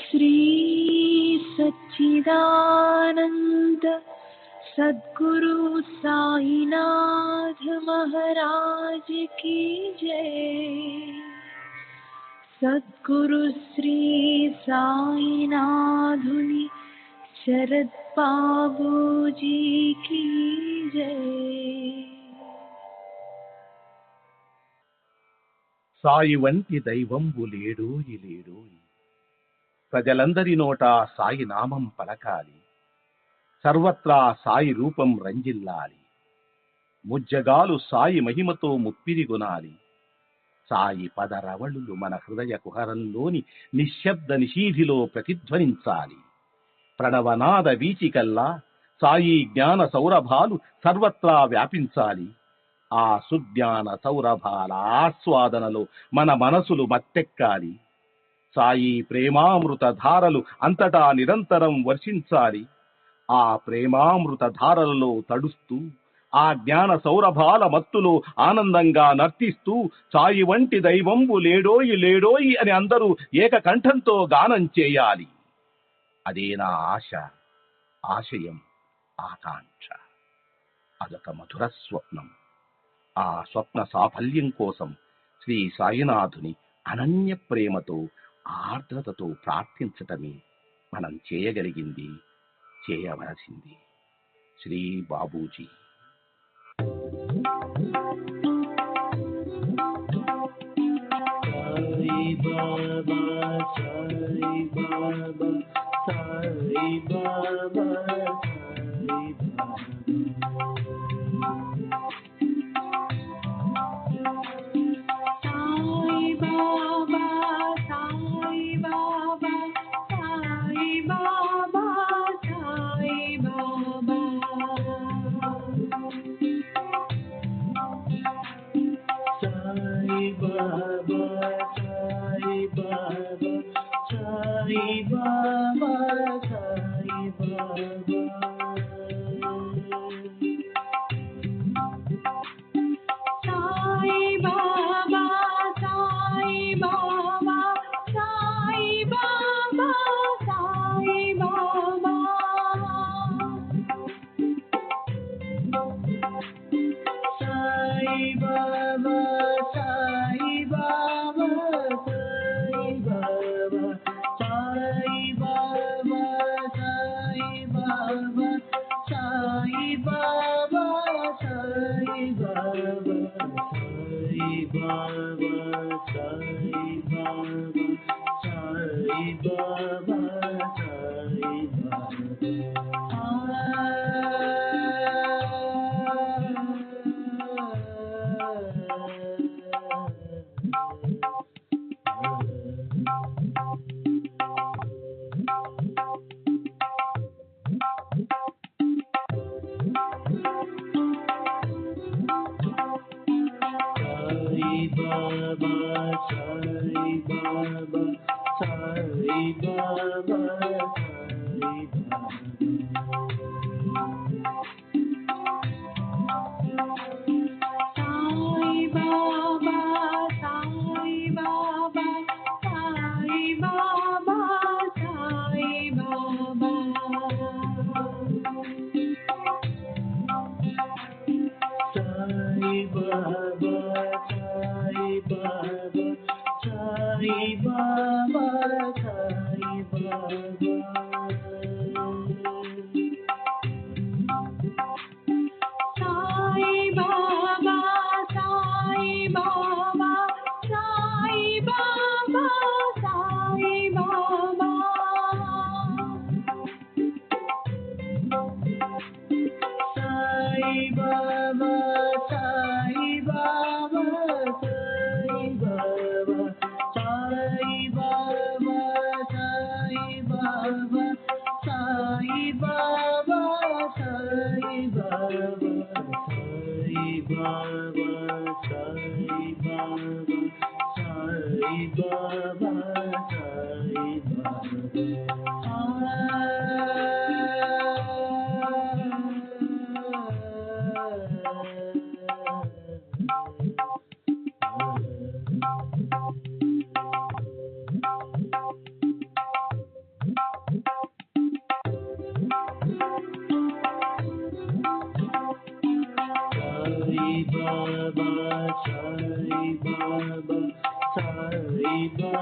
श्री सच्चिदानंद सद्गुरु साईनाथ महाराज की जय। सद्गुरु श्री साईनाथुनि शरद बाबूजी की जय। సాయి వంటి దైవంబు లేడోయి లేడోయి, ప్రజలందరి నోట సాయి నామం పలకాలి, సర్వత్రా సాయి రూపం రంజిల్లాలి, ముజ్జగాలు సాయి మహిమతో ముప్పిరిగొనాలి. సాయి పదరవళులు మన హృదయ కుహరంలోని నిశ్శబ్ద నిషీధిలో ప్రతిధ్వనించాలి. ప్రణవనాద వీచికల్లా సాయి జ్ఞాన సౌరభాలు సర్వత్రా వ్యాపించాలి. ఆ సుజ్ఞాన సౌరభాల ఆస్వాదనలో మన మనసులు మత్తెక్కాలి. సాయి ప్రేమామృత ధారలు అంతటా నిరంతరం వర్షించాలి. ఆ ప్రేమామృత ధారలలో తడుస్తూ, ఆ జ్ఞాన సౌరభాల మత్తులో ఆనందంగా నర్తిస్తూ సాయి వంటి దైవంబు లేడోయి లేడోయి అని అందరూ ఏకకంఠంతో గానం చేయాలి. అదే నా ఆశ, ఆశయం, ఆకాంక్ష. అదొక మధుర స్వప్నం. ఆ స్వప్న సాఫల్యం కోసం శ్రీ సాయినాథుని అనన్య ప్రేమతో, ఆర్ద్రతతో ప్రార్థించటమే మనం చేయగలిగింది, చేయవలసింది. Shri Babuji. Sai Baba, Sai Baba, Sai Baba, Sai Baba.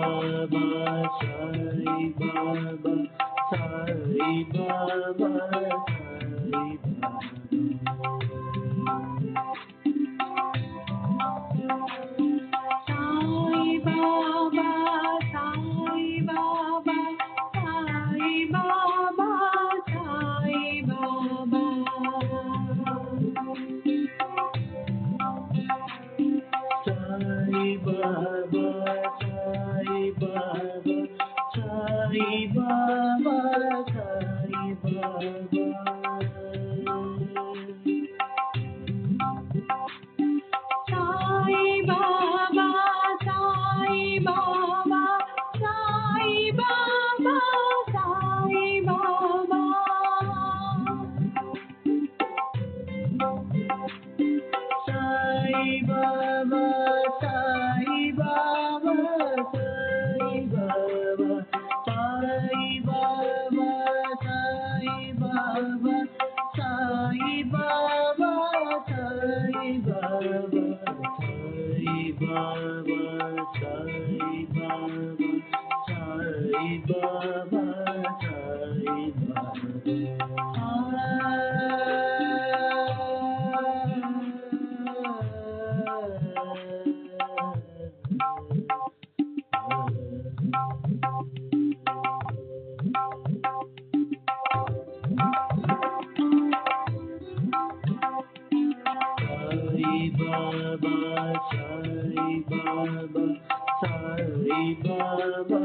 Baba, Sai Baba, Sai Baba, Sai Sai Baba, Sai Baba, Sai Baba, Sai Baba. Sai Baba, Sai Baba, Sai Baba, Sai Baba. Sai Baba, Sai Baba, Sai Baba, Sai Baba. Sai Baba, Sai Baba, Sai Baba, Sai Baba, Sai Baba, Sai Baba, Sai Baba, Sai Baba, Sai Baba, Sai Baba, Sai Baba, Sai Baba, Sai Baba, Sai Sai Baba, Sai Baba, Sai Baba,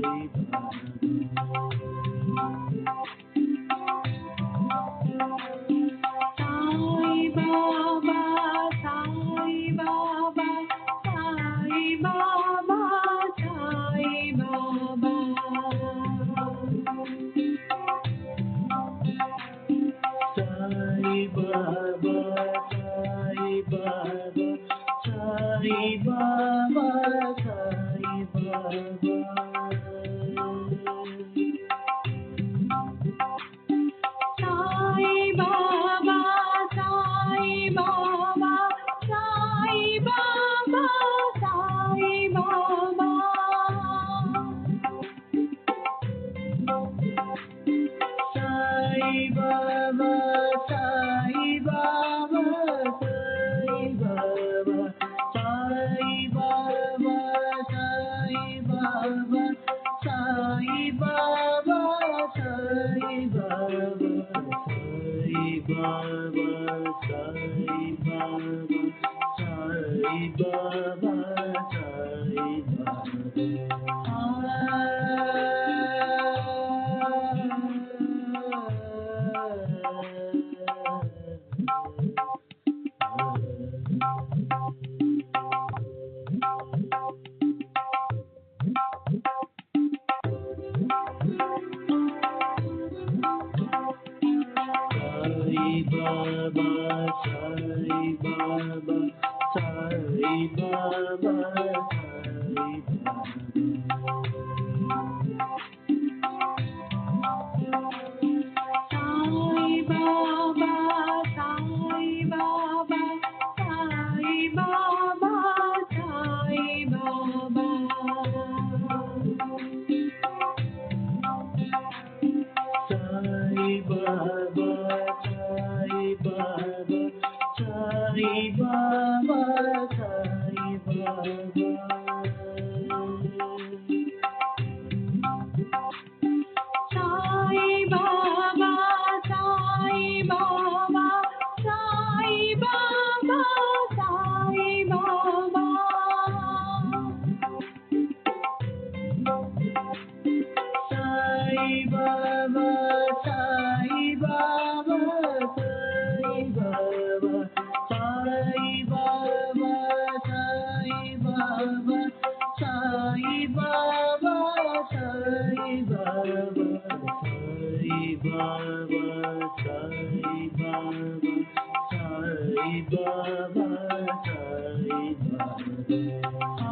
Sai Baba. Sai Baba, Sai Baba, Sai Baba, Sai Baba. Sai Baba, Sai Baba, Sai Baba, Sai Baba. Sai Baba, Sai Baba, Sai Baba, Sai Baba, Sai Baba, Sai Baba, Sai Baba, Sai Baba, Sai Baba, Sai Baba, Sai Baba, Sai Baba, Sai Baba, Sai Sai Baba, Sai Baba, Sai Baba, Sai Baba. Sai Baba, Sai Baba, Sai Baba, Sai Baba. Sai Baba, Sai Baba, Sai Baba, Sai Baba. Sai Baba, Sai Baba, Sai Baba, Sai Baba, Sai Baba, Sai Baba, Sai Baba, Sai Baba, Sai Baba, Sai Baba, Sai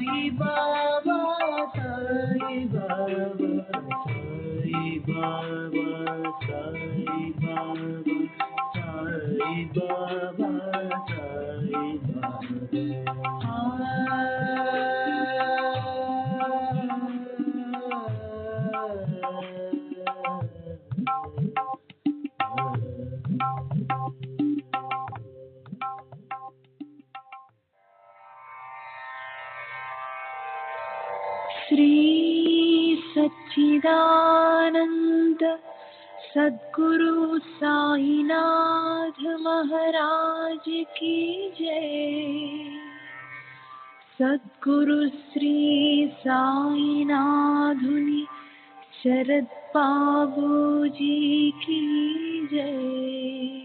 Baba, Sai Baba, Sai Baba, Sai Baba, Sai Baba, Sai Shri सच्चिदानंद सद्गुरु साईनाथ महाराज की जय। सद्गुरु श्री साईनाथुनि शरद बाबूजी की जय।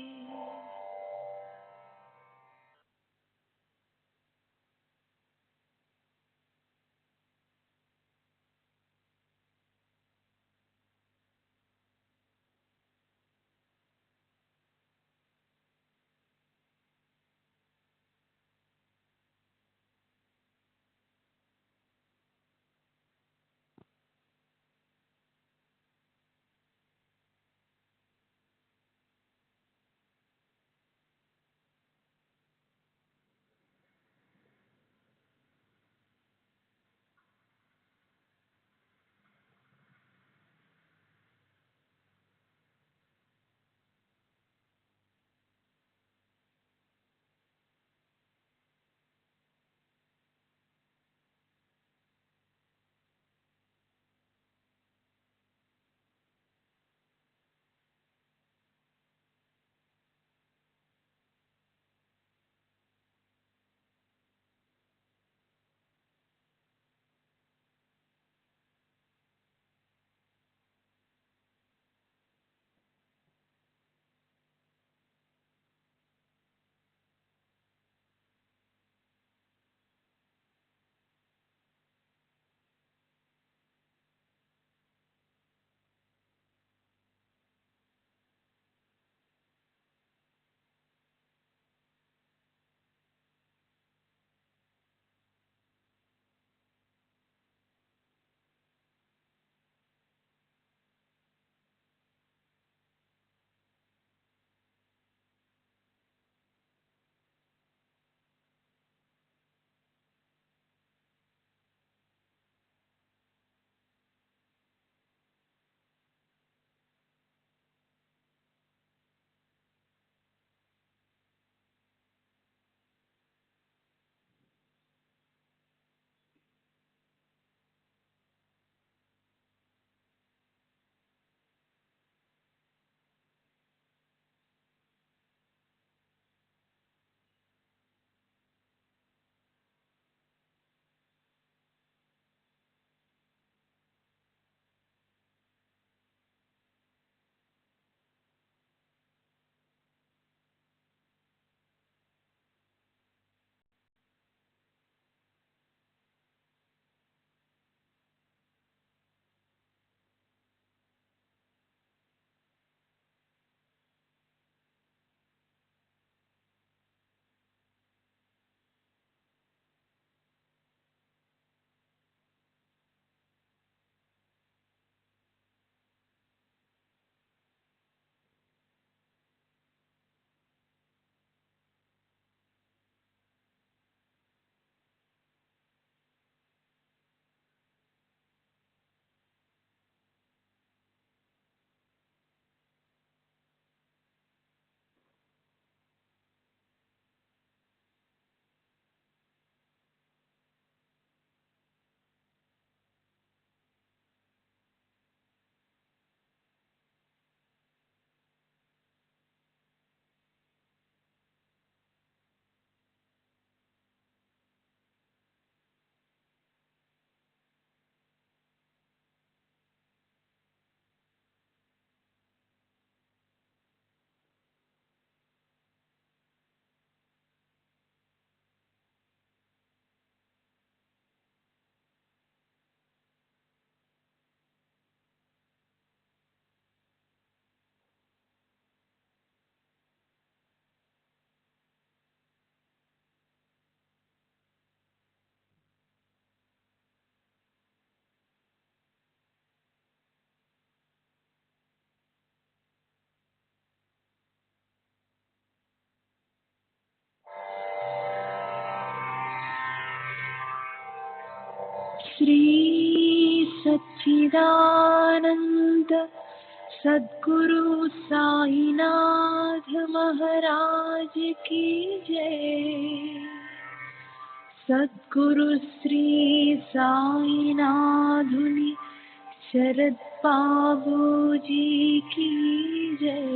श्री सच्चिदानंद सद्गुरु साईनाथ महाराज की जय। सद्गुरु श्री साईनाथुनि शरद बाबूजी की जय।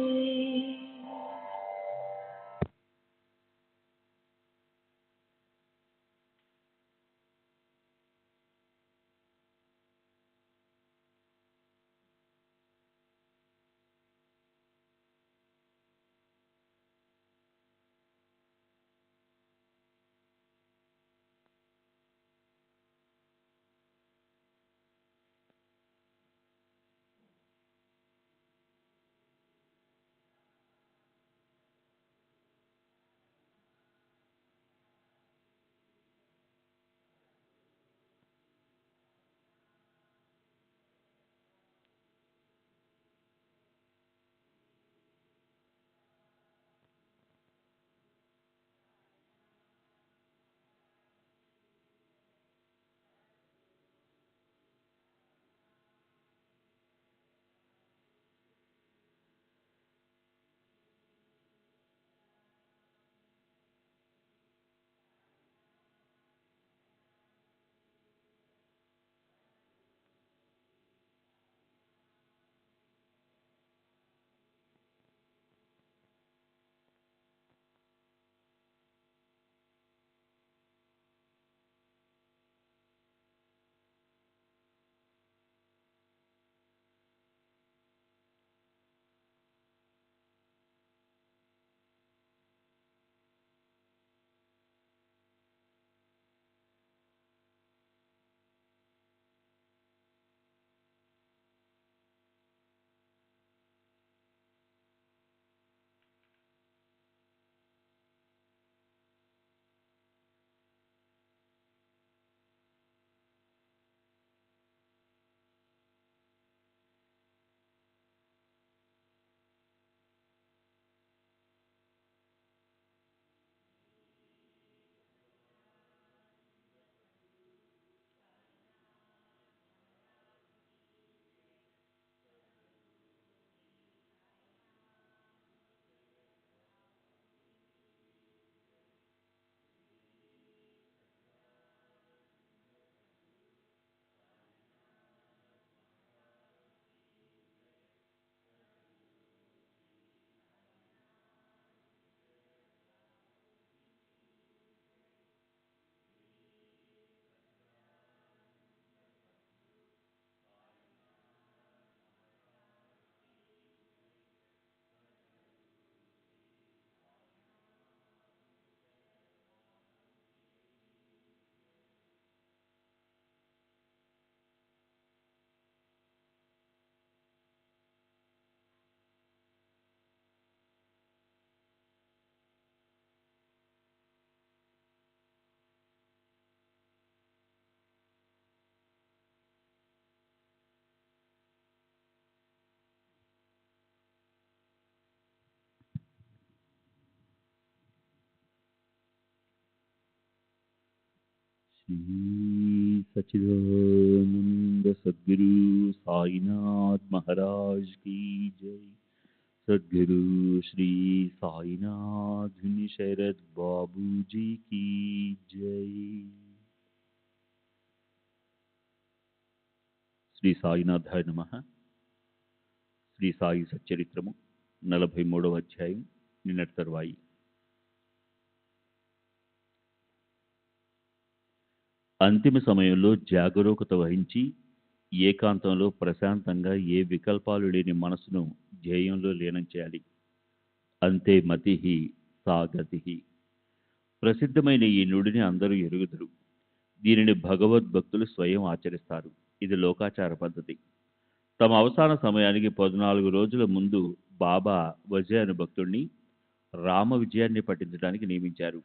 श्री सच्चिदानंद सद्गुरु साईनाथ महाराज की जय। सद्गुरु श्री साईनाथ शरद बाबू जी की जय। శ్రీ సాయినాథాయ నమః. శ్రీ సాయి సచ్చరిత్రము 43వ అధ్యాయం నిన్నటి తరువాయి. అంతిమ సమయంలో జాగరూకత వహించి ఏకాంతంలో ప్రశాంతంగా ఏ వికల్పాలు లేని మనసును ధ్యేయంలో లీనం చేయాలి. అంతే మతిహి సా గతిహి. ప్రసిద్ధమైన ఈ నుడిని అందరూ ఎరుగుదురు. దీనిని భగవద్భక్తులు స్వయం ఆచరిస్తారు. ఇది లోకాచార పద్ధతి. తమ అవసాన సమయానికి 14 రోజుల ముందు బాబా వజే అను భక్తుణ్ణి రామ విజయాన్ని పఠించడానికి నియమించారు.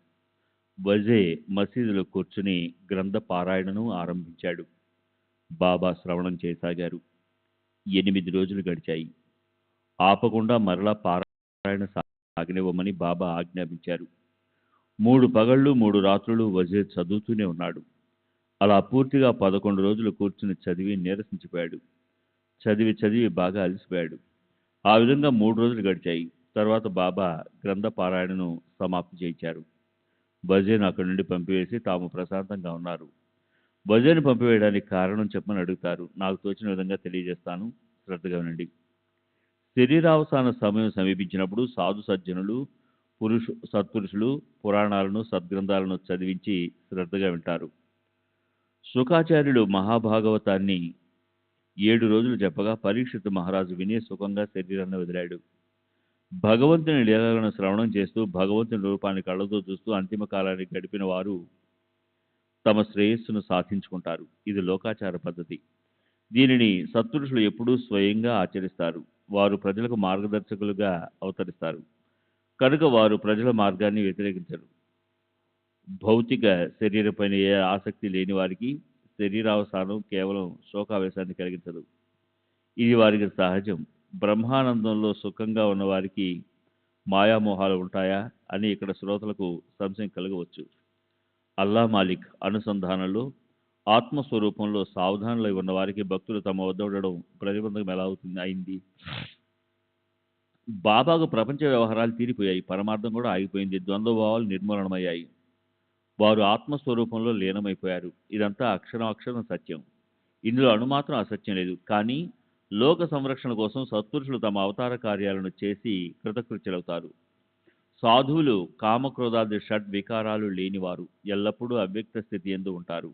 వజే మసీదులో కూర్చుని గ్రంథ పారాయణను ఆరంభించాడు. బాబా శ్రవణం చేయసాగారు. 8 రోజులు గడిచాయి. ఆపకుండా మరలా పారాయణ సాగనివ్వమని బాబా ఆజ్ఞాపించారు. 3 పగళ్ళు 3 రాత్రులు వజే చదువుతూనే ఉన్నాడు. అలా పూర్తిగా 11 రోజులు కూర్చుని చదివి నీరసించిపోయాడు. చదివి చదివి బాగా అలసిపోయాడు. ఆ విధంగా 3 రోజులు గడిచాయి. తర్వాత బాబా గ్రంథ పారాయణను సమాప్తి చేయించారు. బజేను అక్కడి నుండి పంపివేసి తాము ప్రశాంతంగా ఉన్నారు. బజేను పంపివేయడానికి కారణం చెప్పమని అడుగుతారు. నాకు తోచిన విధంగా తెలియజేస్తాను, శ్రద్ధగా వినండి. శరీరావసాన సమయం సమీపించినప్పుడు సాధు సజ్జనులు, సత్పురుషులు పురాణాలను, సద్గ్రంథాలను చదివించి శ్రద్ధగా వింటారు. శుకాచార్యుడు మహాభాగవతాన్ని 7 రోజులు చెప్పగా పరీక్షిత్ మహారాజు విని సుఖంగా శరీరాన్ని వదిలాడు. భగవంతుని లీలలను శ్రవణం చేస్తూ భగవంతుని రూపాన్ని కళ్ళతో చూస్తూ అంతిమ కాలాన్ని గడిపిన వారు తమ శ్రేయస్సును సాధించుకుంటారు. ఇది లోకాచార పద్ధతి. దీనిని సత్పురుషులు ఎప్పుడూ స్వయంగా ఆచరిస్తారు. వారు ప్రజలకు మార్గదర్శకులుగా అవతరిస్తారు. కనుక వారు ప్రజల మార్గాన్ని వ్యతిరేకించరు. భౌతిక శరీరంపైన ఏ ఆసక్తి లేని వారికి శరీరావసానం కేవలం శోకావేశాన్ని కలిగించదు. ఇది వారికి సహజం. బ్రహ్మానందంలో సుఖంగా ఉన్నవారికి మాయామోహాలు ఉంటాయా అని ఇక్కడ శ్రోతలకు సంశయం కలగవచ్చు. అల్లా మాలిక్ అనుసంధానంలో ఆత్మస్వరూపంలో సావధానులై ఉన్నవారికి భక్తులు తమ వద్ద ఉండడం ప్రతిబంధకం ఎలా అయింది? బాబాకు ప్రపంచ వ్యవహారాలు తీరిపోయాయి. పరమార్థం కూడా ఆగిపోయింది. ద్వంద్వభావాలు నిర్మూలనమయ్యాయి. వారు ఆత్మస్వరూపంలో లీనమైపోయారు. ఇదంతా అక్షరం సత్యం. ఇందులో అణుమాత్రం అసత్యం లేదు. కానీ లోక సంరక్షణ కోసం సత్పురుషులు తమ అవతార కార్యాలను చేసి కృతకృత్యులవుతారు. సాధువులు కామక్రోధాది షడ్ వికారాలు లేనివారు, ఎల్లప్పుడూ అవ్యక్త స్థితి యందు ఉంటారు.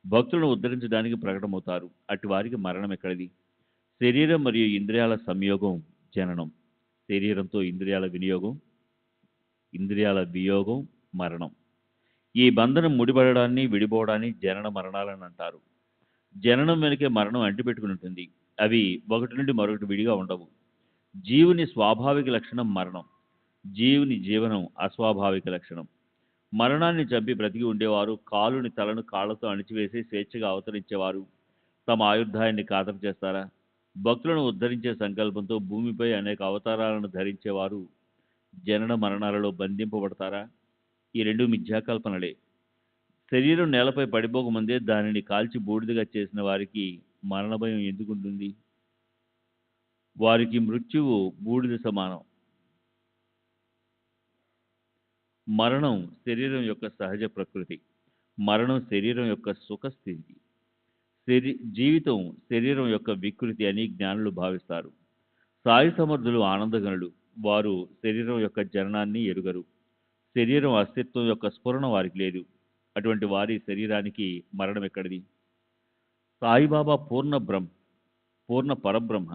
భక్తులను ఉద్ధరించడానికి ప్రకటమవుతారు. అటు వారికి మరణం ఎక్కడిది? శరీరం మరియు ఇంద్రియాల సంయోగం జననం. శరీరంతో ఇంద్రియాల వియోగం మరణం. ఈ బంధనం ముడిపడడాన్ని విడిపోవడాన్ని జనన మరణాలని అంటారు. జననం వెనుకే మరణం అంటిపెట్టుకుని ఉంటుంది. అవి ఒకటి నుండి మరొకటి విడిగా ఉండవు. జీవుని స్వాభావిక లక్షణం మరణం. జీవుని జీవనం అస్వాభావిక లక్షణం. మరణాన్ని చంపి బ్రతికి ఉండేవారు కాలుని తలను కాళ్లతో అణిచివేసి స్వేచ్ఛగా అవతరించేవారు తమ ఆయుర్దాయాన్ని ఖాతరు చేస్తారా? భక్తులను ఉద్ధరించే సంకల్పంతో భూమిపై అనేక అవతారాలను ధరించేవారు జనన మరణాలలో బంధింపబడతారా? ఈ రెండు మిథ్యాకల్పనలే. శరీరం నేలపై పడిపోకముందే దానిని కాల్చి బూడిదగా చేసిన వారికి మరణ భయం ఎందుకుంటుంది? వారికి మృత్యువు బూడిద సమానం. మరణం శరీరం యొక్క సహజ ప్రకృతి. మరణం శరీరం యొక్క సుఖస్థితి. జీవితం శరీరం యొక్క వికృతి అని జ్ఞానులు భావిస్తారు. సాయి సమర్థులు ఆనందగనులు. వారు శరీరం యొక్క జననాన్ని ఎరుగరు. శరీరం అస్తిత్వం యొక్క స్ఫురణ వారికి లేదు. అటువంటి వారి శరీరానికి మరణం ఎక్కడిది? సాయిబాబా పూర్ణ పరబ్రహ్మ.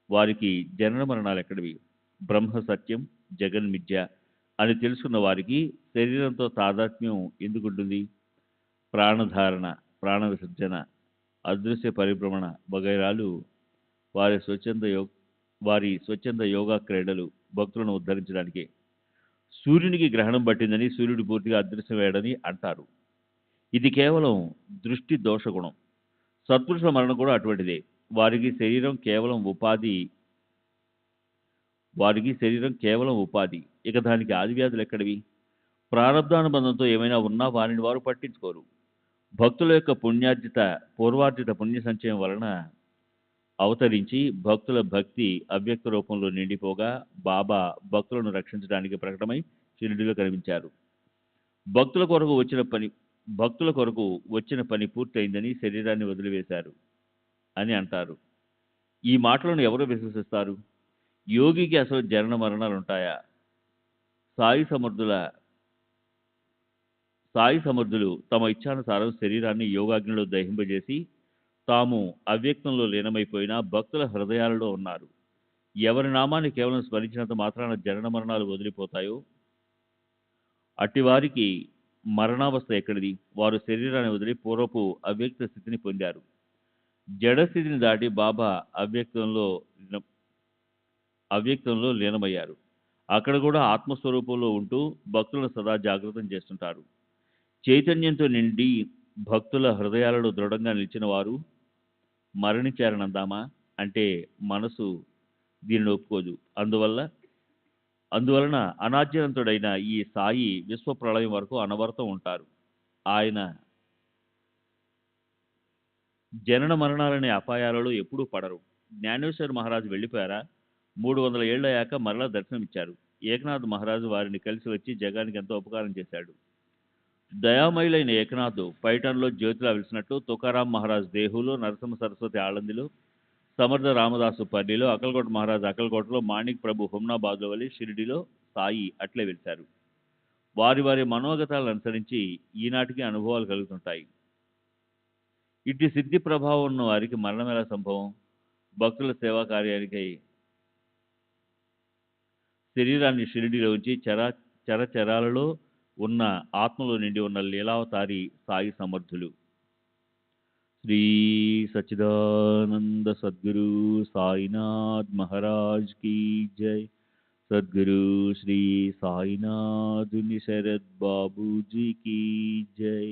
వారికి జనన మరణాలు ఎక్కడివి? బ్రహ్మ సత్యం, జగన్మిథ్య అని తెలుసుకున్న వారికి శరీరంతో తాదాత్మ్యం ఎందుకుంటుంది? ప్రాణధారణ, ప్రాణ విసర్జన, అదృశ్య పరిభ్రమణ వగైరాలు వారి స్వచ్ఛంద యోగా క్రీడలు భక్తులను ఉద్ధరించడానికే. సూర్యునికి గ్రహణం పట్టిందని సూర్యుడు పూర్తిగా అదృశ్యమయ్యాడని అంటారు. ఇది కేవలం దృష్టి దోషగుణం. సత్పురుషుల మరణం కూడా అటువంటిదే. వారికి శరీరం కేవలం ఉపాధి. ఇక దానికి ఆదివ్యాధులు ఎక్కడివి? ప్రారబ్ధానుబంధంతో ఏమైనా ఉన్నా వారిని వారు పట్టించుకోరు. భక్తుల యొక్క పూర్వార్జిత పుణ్య సంచయం వలన అవతరించి భక్తుల భక్తి అవ్యక్త రూపంలో నిండిపోగా బాబా భక్తులను రక్షించడానికి ప్రకటమై షిరిడీలో కనిపించారు. భక్తుల కొరకు వచ్చిన పని పూర్తయిందని శరీరాన్ని వదిలివేశారు అని అంటారు. ఈ మాటలను ఎవరు విశ్వసిస్తారు? యోగికి అసలు జనన మరణాలు ఉంటాయా? సాయి సమర్థులు తమ ఇచ్ఛానుసారం శరీరాన్ని యోగాగ్నిలో దహింపజేసి తాము అవ్యక్తంలో లీనమైపోయిన భక్తుల హృదయాలలో ఉన్నారు. ఎవరి నామాన్ని కేవలం స్మరించినంత మాత్రాన జనన మరణాలు వదిలిపోతాయో అట్టివారికి మరణావస్థ ఎక్కడిది? వారు శరీరాన్ని వదిలి పూర్వపు అవ్యక్త స్థితిని పొందారు. జడస్థితిని దాటి బాబా అవ్యక్తంలో లీనమయ్యారు. అక్కడ కూడా ఆత్మస్వరూపంలో ఉంటూ భక్తులను సదా జాగృతం చేస్తుంటారు. చైతన్యంతో నిండి భక్తుల హృదయాలలో దృఢంగా నిలిచిన వారు మరణించారనందామా అంటే మనసు దీనిని ఒప్పుకోదు. అందువలన అనాద్యంతుడైన ఈ సాయి విశ్వ ప్రళయం వరకు అనవరతం ఉంటారు. ఆయన జనన మరణాలనే అపాయాలలో ఎప్పుడూ పడరు. జ్ఞానేశ్వర్ మహారాజు వెళ్ళిపోయారా? 300 ఏళ్లయ్యాక మరలా దర్శనమిచ్చారు. ఏకనాథ్ మహారాజు వారిని కలిసి వచ్చి జగానికి ఎంతో ఉపకారం చేశాడు. దయామయులైన ఏకనాథ్ పైఠాన్లో జ్యోతిలా వెలిసినట్టు తుకారాం మహారాజ్ దేహులో, నరసింహ సరస్వతి ఆళందిలో, సమర్థ రామదాసు పల్లిలో, అక్కల్కోట మహారాజ్ అక్కల్కోటలో, మాణిక్ ప్రభు హుమ్నాబాద్లో వలి షిరిడిలో సాయి అట్లే వెలిశారు. వారి వారి మనోగతాలను అనుసరించి ఈనాటికి అనుభవాలు కలుగుతుంటాయి. ఇట్టి సిద్ధి ప్రభావం ఉన్న వారికి మరణం ఎలా సంభవం? భక్తుల సేవా కార్యానికై శరీరాన్ని షిరిడిలో ఉంచి చరచరాలలో ఉన్న ఆత్మలో నిండి ఉన్న లీలావతారి సాయి సమర్థులు. శ్రీ సచ్చిదానంద సద్గురు సాయినాథ్ మహారాజ్ కీ జై. సద్గురు శ్రీ సాయినాథ్ శరద్ బాబూజీ కీ జై.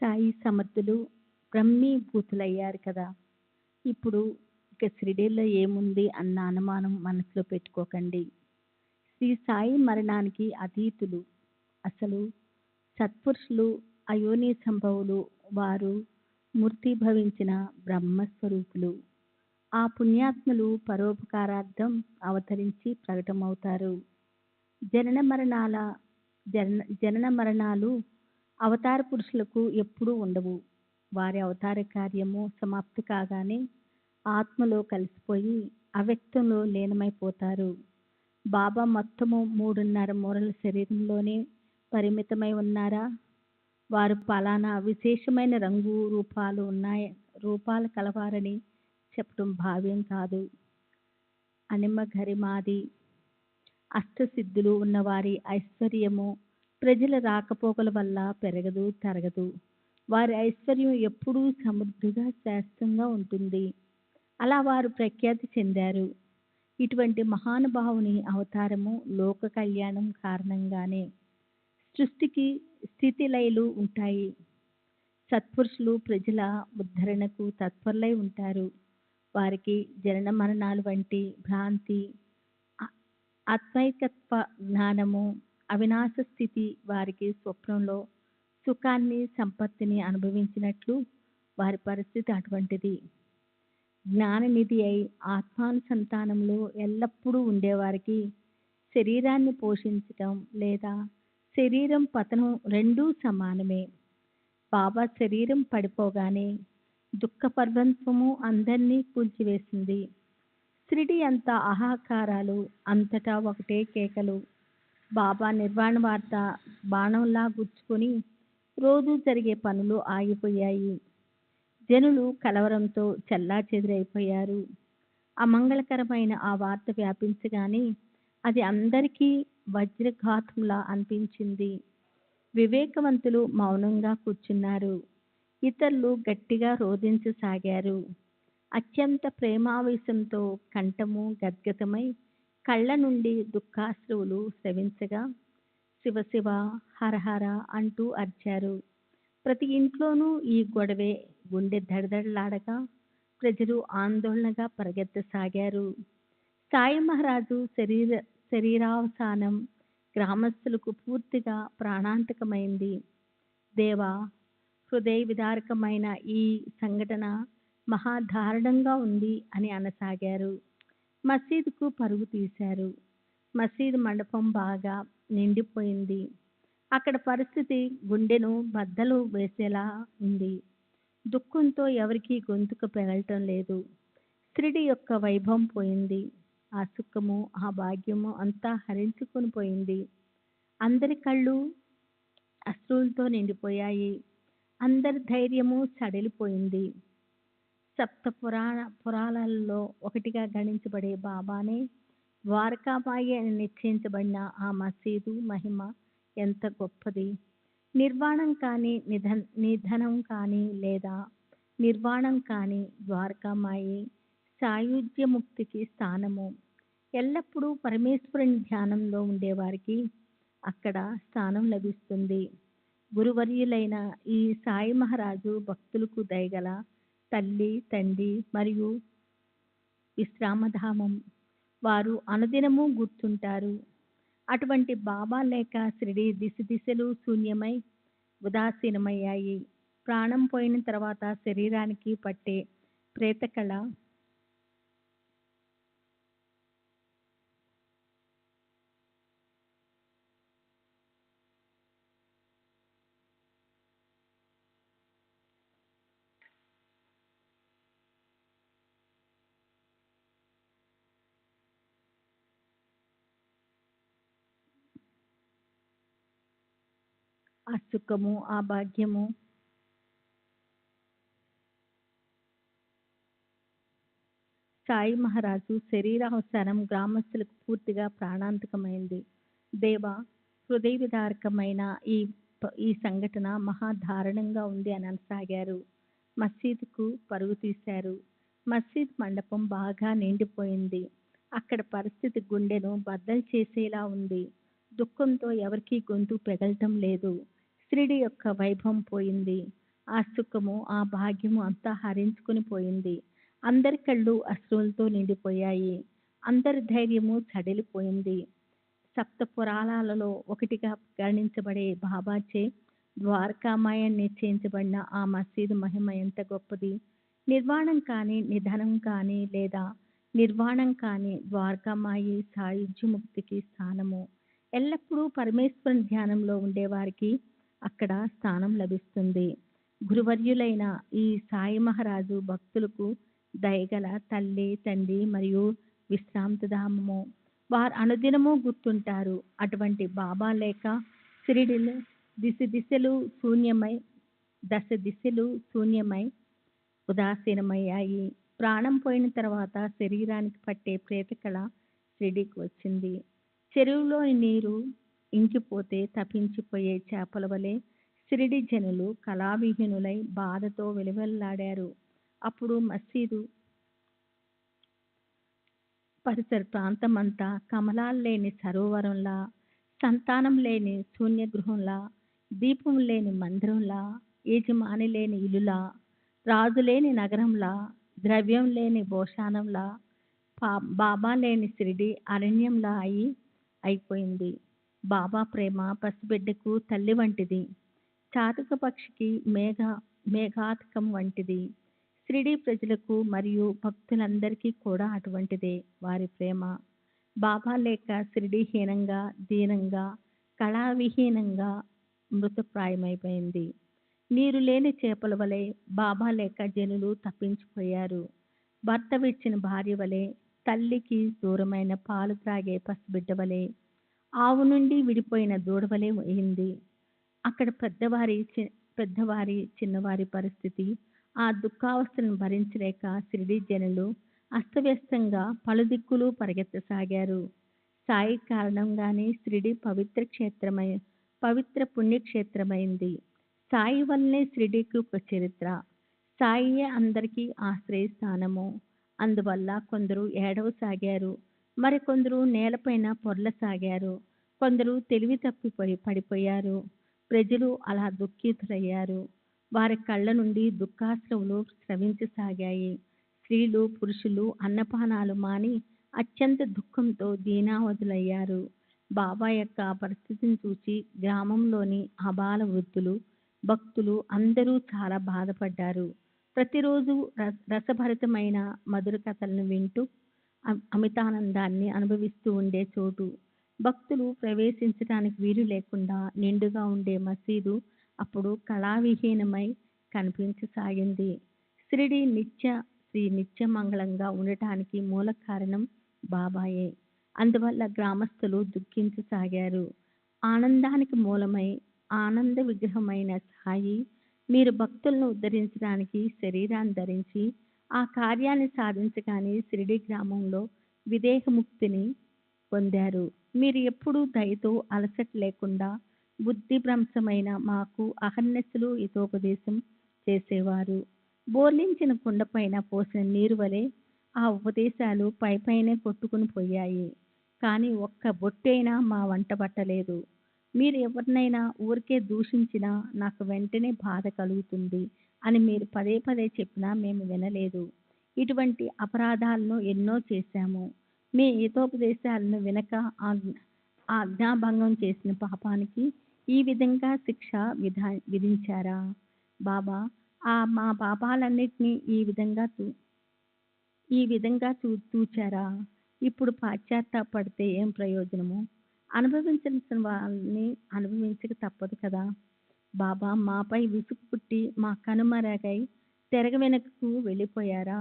సాయి సమర్థులు బ్రహ్మీభూతులయ్యారు కదా. ఇప్పుడు ఇక షిరిడీలో ఏముంది అన్న అనుమానం మనసులో పెట్టుకోకండి. శ్రీ సాయి మరణానికి అతీతులు. అసలు సత్పురుషులు, అయోని సంభవులు. వారు మూర్తిభవించిన బ్రహ్మస్వరూపులు. ఆ పుణ్యాత్ములు పరోపకారార్థం అవతరించి ప్రకటమవుతారు. జనన మరణాలు అవతార పురుషులకు ఎప్పుడూ ఉండవు. వారి అవతార కార్యము సమాప్తి కాగానే ఆత్మలో కలిసిపోయి అవ్యక్తంలో లీనమైపోతారు. బాబా మొత్తము 3.5 మూరల శరీరంలోనే పరిమితమై ఉన్నారా? వారు పలానా విశేషమైన రంగు రూపాలు కలవారని చెప్పడం భావ్యం కాదు. అనిమ గరిమాది అష్టసిద్ధులు ఉన్నవారి ఐశ్వర్యము ప్రజల రాకపోకల వల్ల పెరగదు, తరగదు. వారి ఐశ్వర్యం ఎప్పుడూ సమృద్ధిగా, శాశ్వతంగా ఉంటుంది. అలా వారు ప్రఖ్యాతి చెందారు. ఇటువంటి మహానుభావుని అవతారము లోక కళ్యాణం కారణంగానే. సృష్టికి స్థితిలయలు ఉంటాయి. సత్పురుషులు ప్రజల ఉద్ధరణకు తత్పరులై ఉంటారు. వారికి జనన మరణాలు వంటి భ్రాంతి, ఆత్మైకత్వ జ్ఞానము, అవినాశ స్థితి వారికి స్వప్నంలో సుఖాన్ని, సంపత్తిని అనుభవించినట్లు వారి పరిస్థితి అటువంటిది. జ్ఞాననిధి అయి ఆత్మానుసంతానంలో ఎల్లప్పుడూ ఉండేవారికి శరీరాన్ని పోషించటం లేదా శరీరం పతనం రెండూ సమానమే. బాబా శరీరం పడిపోగానే దుఃఖ పర్వంతము అందరినీ కూల్చివేసింది. షిరిడి అంతా ఆహాకారాలు, అంతటా ఒకటే కేకలు. బాబా నిర్వాణ వార్త బాణంలా గుచ్చుకొని రోజు జరిగే పనులు ఆగిపోయాయి. జనులు కలవరంతో చెల్లాచెదురైపోయారు. అమంగళకరమైన ఆ వార్త వ్యాపించగానే అది అందరికీ వజ్రఘాతంలా అనిపించింది. వివేకవంతులు మౌనంగా కూర్చున్నారు. ఇతరులు గట్టిగా రోదించసాగారు. అత్యంత ప్రేమావేశంతో కంఠము గద్గతమై కళ్ళ నుండి దుఃఖాశ్రువులు స్రవించగా శివ శివ, హరహర అంటూ అరిచారు. ప్రతి ఇంట్లోనూ ఈ గొడవే. గుండె దడదడలాడగా ప్రజలు ఆందోళనగా పరిగెత్తసాగారు. సాయి మహారాజు శరీరావసానం గ్రామస్తులకు పూర్తిగా ప్రాణాంతకమైంది. దేవా, హృదయ విదారకమైన ఈ సంఘటన మహాదారుణంగా ఉంది అని అనసాగారు. మసీదుకు పరుగు తీశారు. మసీదు మండపం బాగా నిండిపోయింది. అక్కడ పరిస్థితి గుండెను బద్దలు వేసేలా ఉంది. దుఃఖంతో ఎవరికీ గొంతుకు పెగలటం లేదు. షిరిడి యొక్క వైభవం పోయింది. ఆ సుఖము, ఆ భాగ్యము అంతా హరించుకొని పోయింది. అందరి కళ్ళు అశ్రువులతో నిండిపోయాయి. అందరి ధైర్యము సడలిపోయింది. సప్త పురాణాలలో ఒకటిగా గణించబడే బాబానే ద్వారకామాయి అని నిశ్చయించబడిన ఆ మసీదు మహిమ ఎంత గొప్పది. నిర్వాణం కానీ నిధనం కానీ లేదా నిర్వాణం కానీ ద్వారకామాయి సాయుజ్యముక్తికి స్థానము. ఎల్లప్పుడూ పరమేశ్వరుని ధ్యానంలో ఉండేవారికి అక్కడ స్థానం లభిస్తుంది. గురువర్యులైన ఈ సాయి మహారాజు భక్తులకు దయగల తల్లి, తండ్రి మరియు విశ్రామధామం. వారు అనుదినము గుర్తుంటారు. అటువంటి బాబా లేక షిరిడి దిశలు శూన్యమై ఉదాసీనమయ్యాయి. ప్రాణం పోయిన తర్వాత శరీరానికి పట్టే ప్రేతకళ ఆ సుఖము, ఆ భాగ్యము సాయి మహారాజు శరీరావసానం గ్రామస్తులకు పూర్తిగా ప్రాణాంతకమైంది. దేవ హృదయ విదారకమైన ఈ సంఘటన మహాదారుణంగా ఉంది అని అనసాగారు. మసీదుకు పరుగు తీశారు. మసీద్ మండపం బాగా నిండిపోయింది. అక్కడ పరిస్థితి గుండెను బద్దలు చేసేలా ఉంది. దుఃఖంతో ఎవరికీ గొంతు పెగలటం లేదు. షిరిడి యొక్క వైభవం పోయింది. ఆ సుఖము, ఆ భాగ్యము అంతా హరించుకుని పోయింది. అందరి కళ్ళు అశ్రువులతో నిండిపోయాయి. అందరి ధైర్యము సడలిపోయింది. సప్త పురాణాలలో ఒకటిగా గణించబడే బాబాచే ద్వారకామాయ నిశ్చయించబడిన ఆ మసీదు మహిమ ఎంత గొప్పది. నిర్వాణం కానీ, నిధనం కానీ లేదా నిర్వాణం కానీ ద్వారకామాయి సాయుధ్యముక్తికి స్థానము. ఎల్లప్పుడూ పరమేశ్వరుని ధ్యానంలో ఉండేవారికి అక్కడ స్థానం లభిస్తుంది. గురువర్యులైన ఈ సాయి మహారాజు భక్తులకు దయగల తల్లి, తండ్రి మరియు విశ్రాంతిధామము. వారు అనుదినము గుర్తుంటారు. అటువంటి బాబా లేక షిరిడిలో దశ దిశలు శూన్యమై ఉదాసీనమయ్యాయి. ప్రాణం పోయిన తర్వాత శరీరానికి పట్టే ప్రేతకళ షిరిడికి వచ్చింది. చెరువులోని నీరు ఇంకిపోతే తపించిపోయే చేపల వలె షిరిడి జనులు కళావిహీనులై బాధతో విలవిల్లాడారు. అప్పుడు మసీదు పరిసర ప్రాంతమంతా కమలాలు లేని సరోవరంలా, సంతానం లేని శూన్యగృహంలా, దీపం లేని మందిరంలా, యజమాని లేని ఇల్లులా, రాజు లేని నగరంలా, ద్రవ్యం లేని భోషానంలా, బాబా లేని షిరిడి అరణ్యంలా అయిపోయింది. బాబా ప్రేమ పసిబిడ్డకు తల్లి వంటిది. చాతక పక్షికి మేఘాతకం వంటిది. షిరిడి ప్రజలకు మరియు భక్తులందరికీ కూడా అటువంటిదే వారి ప్రేమ. బాబా లేక షిరిడి హీనంగా, దీనంగా, కళావిహీనంగా మృతప్రాయమైపోయింది. నీరు లేని చేపల వలె బాబా లేక జనులు తప్పించిపోయారు. భర్త విడిచిన భార్య వలె, తల్లికి దూరమైన పాలు త్రాగే పసిబిడ్డ వలె, ఆవు నుండి విడిపోయిన దూడవలే అయింది. అక్కడ పెద్దవారి చిన్నవారి పరిస్థితి. ఆ దుఃఖావస్థను భరించలేక షిరిడి జనులు అస్తవ్యస్తంగా పలుదిక్కులు పరిగెత్తసాగారు. సాయి కారణంగానే షిరిడి పవిత్ర పుణ్యక్షేత్రమైంది. సాయి వల్లనే షిరిడికి ఒక చరిత్ర. సాయియే అందరికీ ఆశ్రయస్థానము. అందువల్ల కొందరు ఏడవసాగారు. మరికొందరు నేలపైన పొర్లసాగారు. కొందరు తెలివి తప్పి పడిపోయారు. ప్రజలు అలా దుఃఖితులయ్యారు. వారి కళ్ళ నుండి దుఃఖాశ్రువులు స్రవించసాగాయి. స్త్రీలు, పురుషులు అన్నపానాలు మాని అత్యంత దుఃఖంతో దీనావధులయ్యారు. బాబా యొక్క పరిస్థితిని చూసి గ్రామంలోని అబాల వృద్ధులు, భక్తులు అందరూ చాలా బాధపడ్డారు. ప్రతిరోజు రసభరితమైన మధుర కథలను వింటూ అమితానందాన్ని అనుభవిస్తూ ఉండే చోటు. భక్తులు ప్రవేశించడానికి వీలు లేకుండా నిండుగా ఉండే మసీదు అప్పుడు కళావిహీనమై కనిపించసాగింది. షిరిడి శ్రీ నిత్యమంగళంగా ఉండటానికి మూల కారణం బాబాయే. అందువల్ల గ్రామస్తులు దుఃఖించసాగారు. ఆనందానికి మూలమై ఆనంద విగ్రహమైన సాయి మీరు భక్తులను ఉద్ధరించడానికి శరీరాన్ని ధరించి ఆ కార్యాన్ని సాధించగానే షిరిడి గ్రామంలో విదేహముక్తిని పొందారు. మీరు ఎప్పుడూ దయతో అలసట లేకుండా బుద్ధిభ్రంశమైన మాకు అహర్నిశలు హితోపదేశం చేసేవారు. బోర్లించిన కుండపైన పోసిన నీరు వలె ఆ ఉపదేశాలు పైపైనే కొట్టుకుని పోయాయి. కానీ ఒక్క బొట్టైనా మా వంట పట్టలేదు. మీరు ఎవరినైనా ఊరికే దూషించినా నాకు వెంటనే బాధ కలుగుతుంది అని మీరు పదే పదే చెప్పినా మేము వినలేదు. ఇటువంటి అపరాధాలను ఎన్నో చేశాము. మీ హితోపదేశాలను వినక ఆజ్ఞాభంగం చేసిన పాపానికి ఈ విధంగా శిక్ష విధించారా? బాబా, మా పాపాలన్నిటినీ ఈ విధంగా తూచారా? ఇప్పుడు పశ్చాత్తాపడితే ఏం ప్రయోజనము? అనుభవించాల్సిన వాళ్ళని అనుభవించక తప్పదు కదా. బాబా, మాపై విసుగు పుట్టి మా కనుమరుగై తెరగ వెనక్కు వెళ్ళిపోయారా?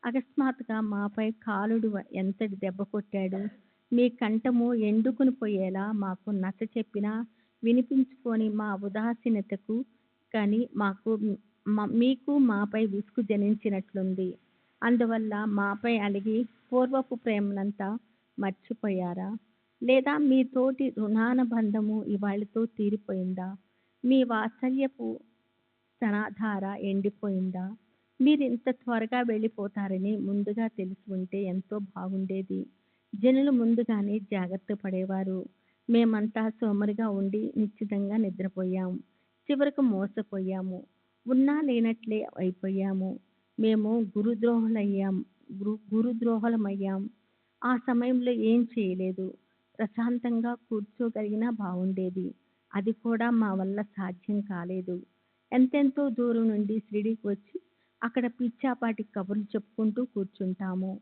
అకస్మాత్తుగా మాపై కాలుడు ఎంతటి దెబ్బ కొట్టాడు. మీ కంఠము ఎండుకుని పోయేలా మాకు నచ్చ చెప్పినా వినిపించుకొని మా ఉదాసీనతకు కానీ మీకు మాపై విసుగు జనించినట్లుంది. అందువల్ల మాపై అలిగి పూర్వపు ప్రేమనంతా మర్చిపోయారా? లేదా మీ తోటి రుణానుబంధము ఇవాళతో తీరిపోయిందా? మీ వాత్సల్యపు స్తనాధార ఎండిపోయిందా? మీరు ఇంత త్వరగా వెళ్ళిపోతారని ముందుగా తెలిసి ఉంటే ఎంతో బాగుండేది. జనులు ముందుగానే జాగ్రత్త పడేవారు. మేమంతా సోమరిగా ఉండి నిశ్చితంగా నిద్రపోయాం. చివరకు మోసపోయాము. ఉన్నా లేనట్లే అయిపోయాము. మేము గురుద్రోహులమయ్యాం. ఆ సమయంలో ఏం చేయలేదు. ప్రశాంతంగా కూర్చోగలిగినా బాగుండేది. అది కూడా మా వల్ల సాధ్యం కాలేదు. ఎంతెంతో దూరం నుండి షిరిడీకి వచ్చి అక్కడ పిచ్చాపాటి కబుర్లు చెప్పుకుంటూ కూర్చుంటాము.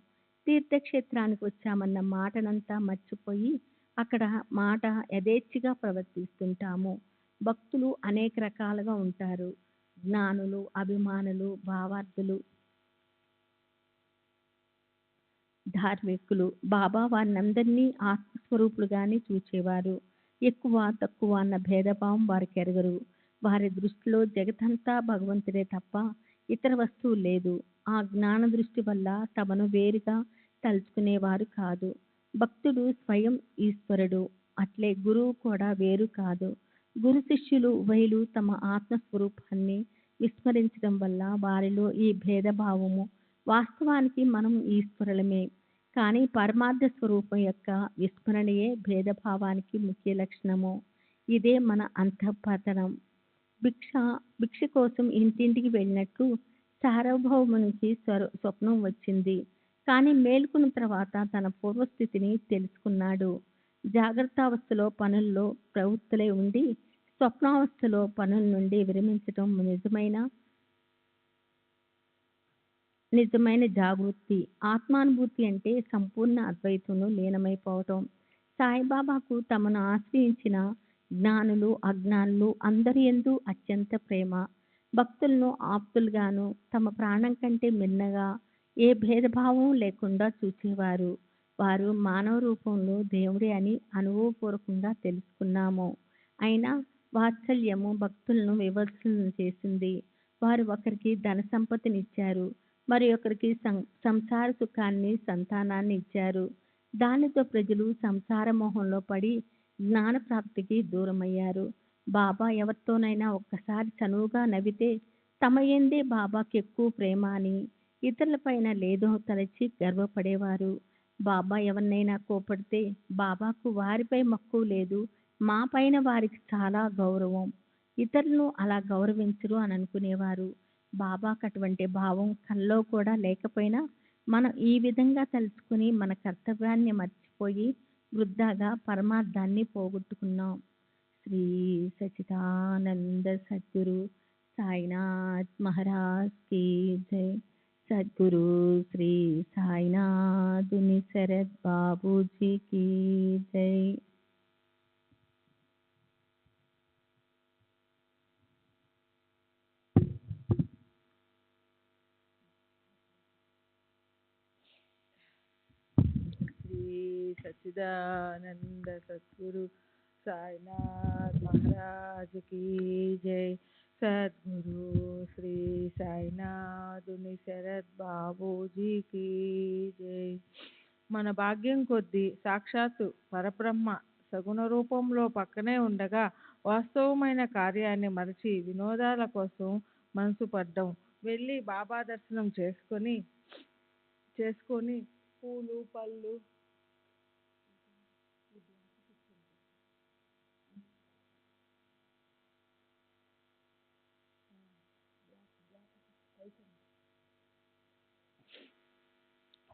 తీర్థక్షేత్రానికి వచ్చామన్న మాటనంతా మర్చిపోయి అక్కడ మాట యథేచ్ఛగా ప్రవర్తిస్తుంటాము. భక్తులు అనేక రకాలుగా ఉంటారు. జ్ఞానులు, అభిమానులు, భావార్థులు, ధార్మికులు. బాబా వారినందరినీ ఆత్మస్వరూపులుగానే చూచేవారు. ఎక్కువ తక్కువ అన్న భేదభావం వారికి ఎరగరు. వారి దృష్టిలో జగతంతా భగవంతుడే తప్ప ఇతర వస్తువు లేదు. ఆ జ్ఞాన దృష్టి వల్ల తమను వేరుగా తలుచుకునేవారు కాదు. భక్తుడు స్వయం ఈశ్వరుడు. అట్లే గురువు కూడా వేరు కాదు. గురు శిష్యులు ఉభయులు తమ ఆత్మస్వరూపాన్ని విస్మరించడం వల్ల వారిలో ఈ భేదభావము. వాస్తవానికి మనం ఈశ్వరులమే. కానీ పరమార్థ స్వరూపం యొక్క విస్మరణయే భేదభావానికి ముఖ్య లక్షణము. ఇదే మన అంతఃపతనం. భిక్ష కోసం ఇంటింటికి వెళ్ళినట్లు సార్వభౌమునికి స్వప్నం వచ్చింది. కానీ మేల్కొన్న తర్వాత తన పూర్వస్థితిని తెలుసుకున్నాడు. జాగ్రత్తావస్థలో పనుల్లో ప్రవృత్తులై ఉండి స్వప్నావస్థలో పనుల నుండి విరమించటం నిజమైన జాగృతి. ఆత్మానుభూతి అంటే సంపూర్ణ అద్వైతంలో లీనమైపోవటం. సాయిబాబాకు తమను ఆశ్రయించిన జ్ఞానులు, అజ్ఞానులు అందరి యందు అత్యంత ప్రేమ. భక్తులను ఆప్తులుగాను తమ ప్రాణం కంటే మిన్నగా ఏ భేదభావం లేకుండా చూసేవారు. వారు మానవ రూపంలో దేవుడే అని అనుభవపూర్వకంగా తెలుసుకున్నాము. అయినా వాత్సల్యము భక్తులను వివత్సలను చేసింది. వారు ఒకరికి ధన సంపత్తినిచ్చారు, మరి ఒకరికి సంసార సుఖాన్ని, సంతానాన్ని ఇచ్చారు. దానితో ప్రజలు సంసార మోహంలో పడి జ్ఞాన ప్రాప్తికి దూరమయ్యారు. బాబా ఎవరితోనైనా ఒక్కసారి చనువుగా నవ్వితే తమ యందే బాబాకి ఎక్కువ ప్రేమ అని ఇతరులపైన లేదో తలచి గర్వపడేవారు. బాబా ఎవరినైనా కోపడితే బాబాకు వారిపై మక్కువ లేదు, మా పైన వారికి చాలా గౌరవం, ఇతరులను అలా గౌరవించరు అని అనుకునేవారు. బాబాకు అటువంటి భావం కల్లో కూడా లేకపోయినా మనం ఈ విధంగా తలుచుకుని మన కర్తవ్యాన్ని మర్చిపోయి వృద్ధాగా పరమార్థాన్ని పోగొట్టుకున్నాం. శ్రీ సచిదానంద సద్గురు సాయినాథ్ మహారాజ్ కీ జై. సద్గురు శ్రీ సాయినాథుని శరత్ బాబూజీ కీ జై. సచ్చిదానంద సద్గురు సాయినాథ్ మహారాజ్ కీ జై. సద్గురు శ్రీ సాయినాథుని శరత్ బాబూజీ కీ జై. మన భాగ్యం కొద్దీ సాక్షాత్తు పరబ్రహ్మ సగుణ రూపంలో పక్కనే ఉండగా వాస్తవమైన కార్యాన్ని మరచి వినోదాల కోసం మనసు పడ్డం. వెళ్ళి బాబా దర్శనం చేసుకొని పూలు పళ్ళు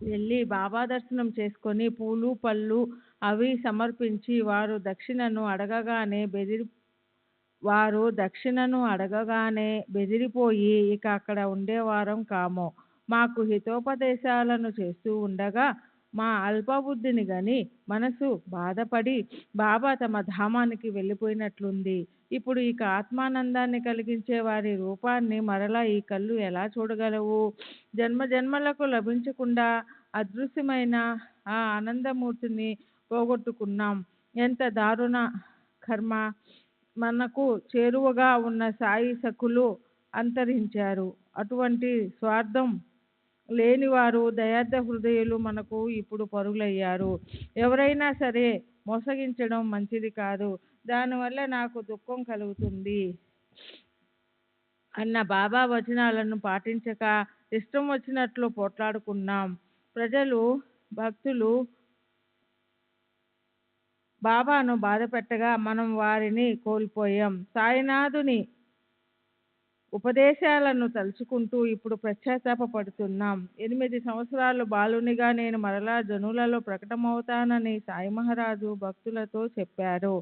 వెళ్ళి బాబా దర్శనం చేసుకొని పూలు పళ్ళు అవి సమర్పించి వారు దక్షిణను అడగగానే బెదిరిపోయి ఇక అక్కడ ఉండేవారం కాము. మాకు హితోపదేశాలను చేస్తూ ఉండగా మా అల్పబుద్ధిని గని మనసు బాధపడి బాబా తమ ధామానికి వెళ్ళిపోయినట్లుంది. ఇప్పుడు ఇక ఆత్మానందాన్ని కలిగించే వారి రూపాన్ని మరలా ఈ కళ్ళు ఎలా చూడగలవు? జన్మ జన్మలకు లభించకుండా అదృశ్యమైన ఆ ఆనందమూర్తిని పోగొట్టుకున్నాం. ఎంత దారుణ కర్మ! మనకు చేరువగా ఉన్న సాయి సఖులు అంతరించారు. అటువంటి స్వార్థం లేనివారు దయార్థ హృదయులు మనకు ఇప్పుడు పరులయ్యారు. ఎవరైనా సరే మోసగించడం మంచిది కాదు, దానివల్ల నాకు దుఃఖం కలుగుతుంది అన్న బాబా వచనాలను పాటించక ఇష్టం వచ్చినట్లు పోట్లాడుకున్నాం. భక్తులు బాబాను బాధపెట్టగా మనం వారిని కోల్పోయాం. సాయినాథుని ఉపదేశాలను తలుచుకుంటూ ఇప్పుడు పశ్చాత్తాపపడుతున్నాం. 8 సంవత్సరాలు బాలునిగా నేను మరలా జనులలో ప్రకటమవుతానని సాయి మహారాజు భక్తులతో చెప్పారు.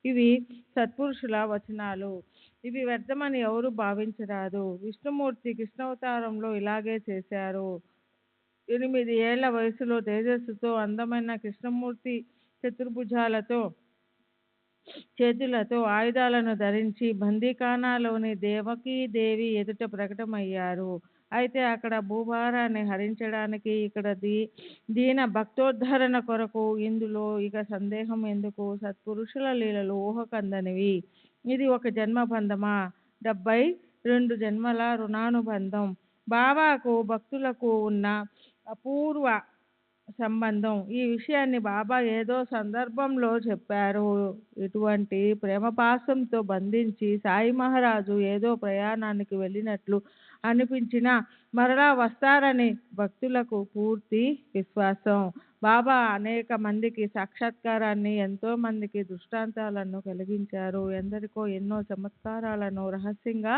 ఇవి సత్పురుషుల వచనాలు. ఇవి వ్యర్థమని ఎవరు భావించరాదు. విష్ణుమూర్తి కృష్ణావతారంలో ఇలాగే చేశారు. 8 ఏళ్ల వయసులో తేజస్సుతో అందమైన కృష్ణమూర్తి చేతులతో ఆయుధాలను ధరించి బందీఖానాలోని దేవకీదేవి ఎదుట ప్రకటమయ్యారు. అయితే అక్కడ భూభారాన్ని హరించడానికి, ఇక్కడ దీన భక్తోద్ధరణ కొరకు. ఇందులో ఇక సందేహం ఎందుకు? సత్పురుషుల లీలలు ఊహకందనివి. ఇది ఒక జన్మ బంధమా? 72 జన్మల రుణానుబంధం. బాబాకు భక్తులకు ఉన్న అపూర్వ సంబంధం. ఈ విషయాన్ని బాబా ఏదో సందర్భంలో చెప్పారు. ఇటువంటి ప్రేమపాసంతో బంధించి సాయి మహారాజు ఏదో ప్రయాణానికి వెళ్ళినట్లు అనిపించినా మరలా వస్తారని భక్తులకు పూర్తి విశ్వాసం. బాబా అనేక మందికి సాక్షాత్కారాన్ని, ఎంతో మందికి దృష్టాంతాలను కలిగించారు. ఎందరికో ఎన్నో చమత్కారాలను రహస్యంగా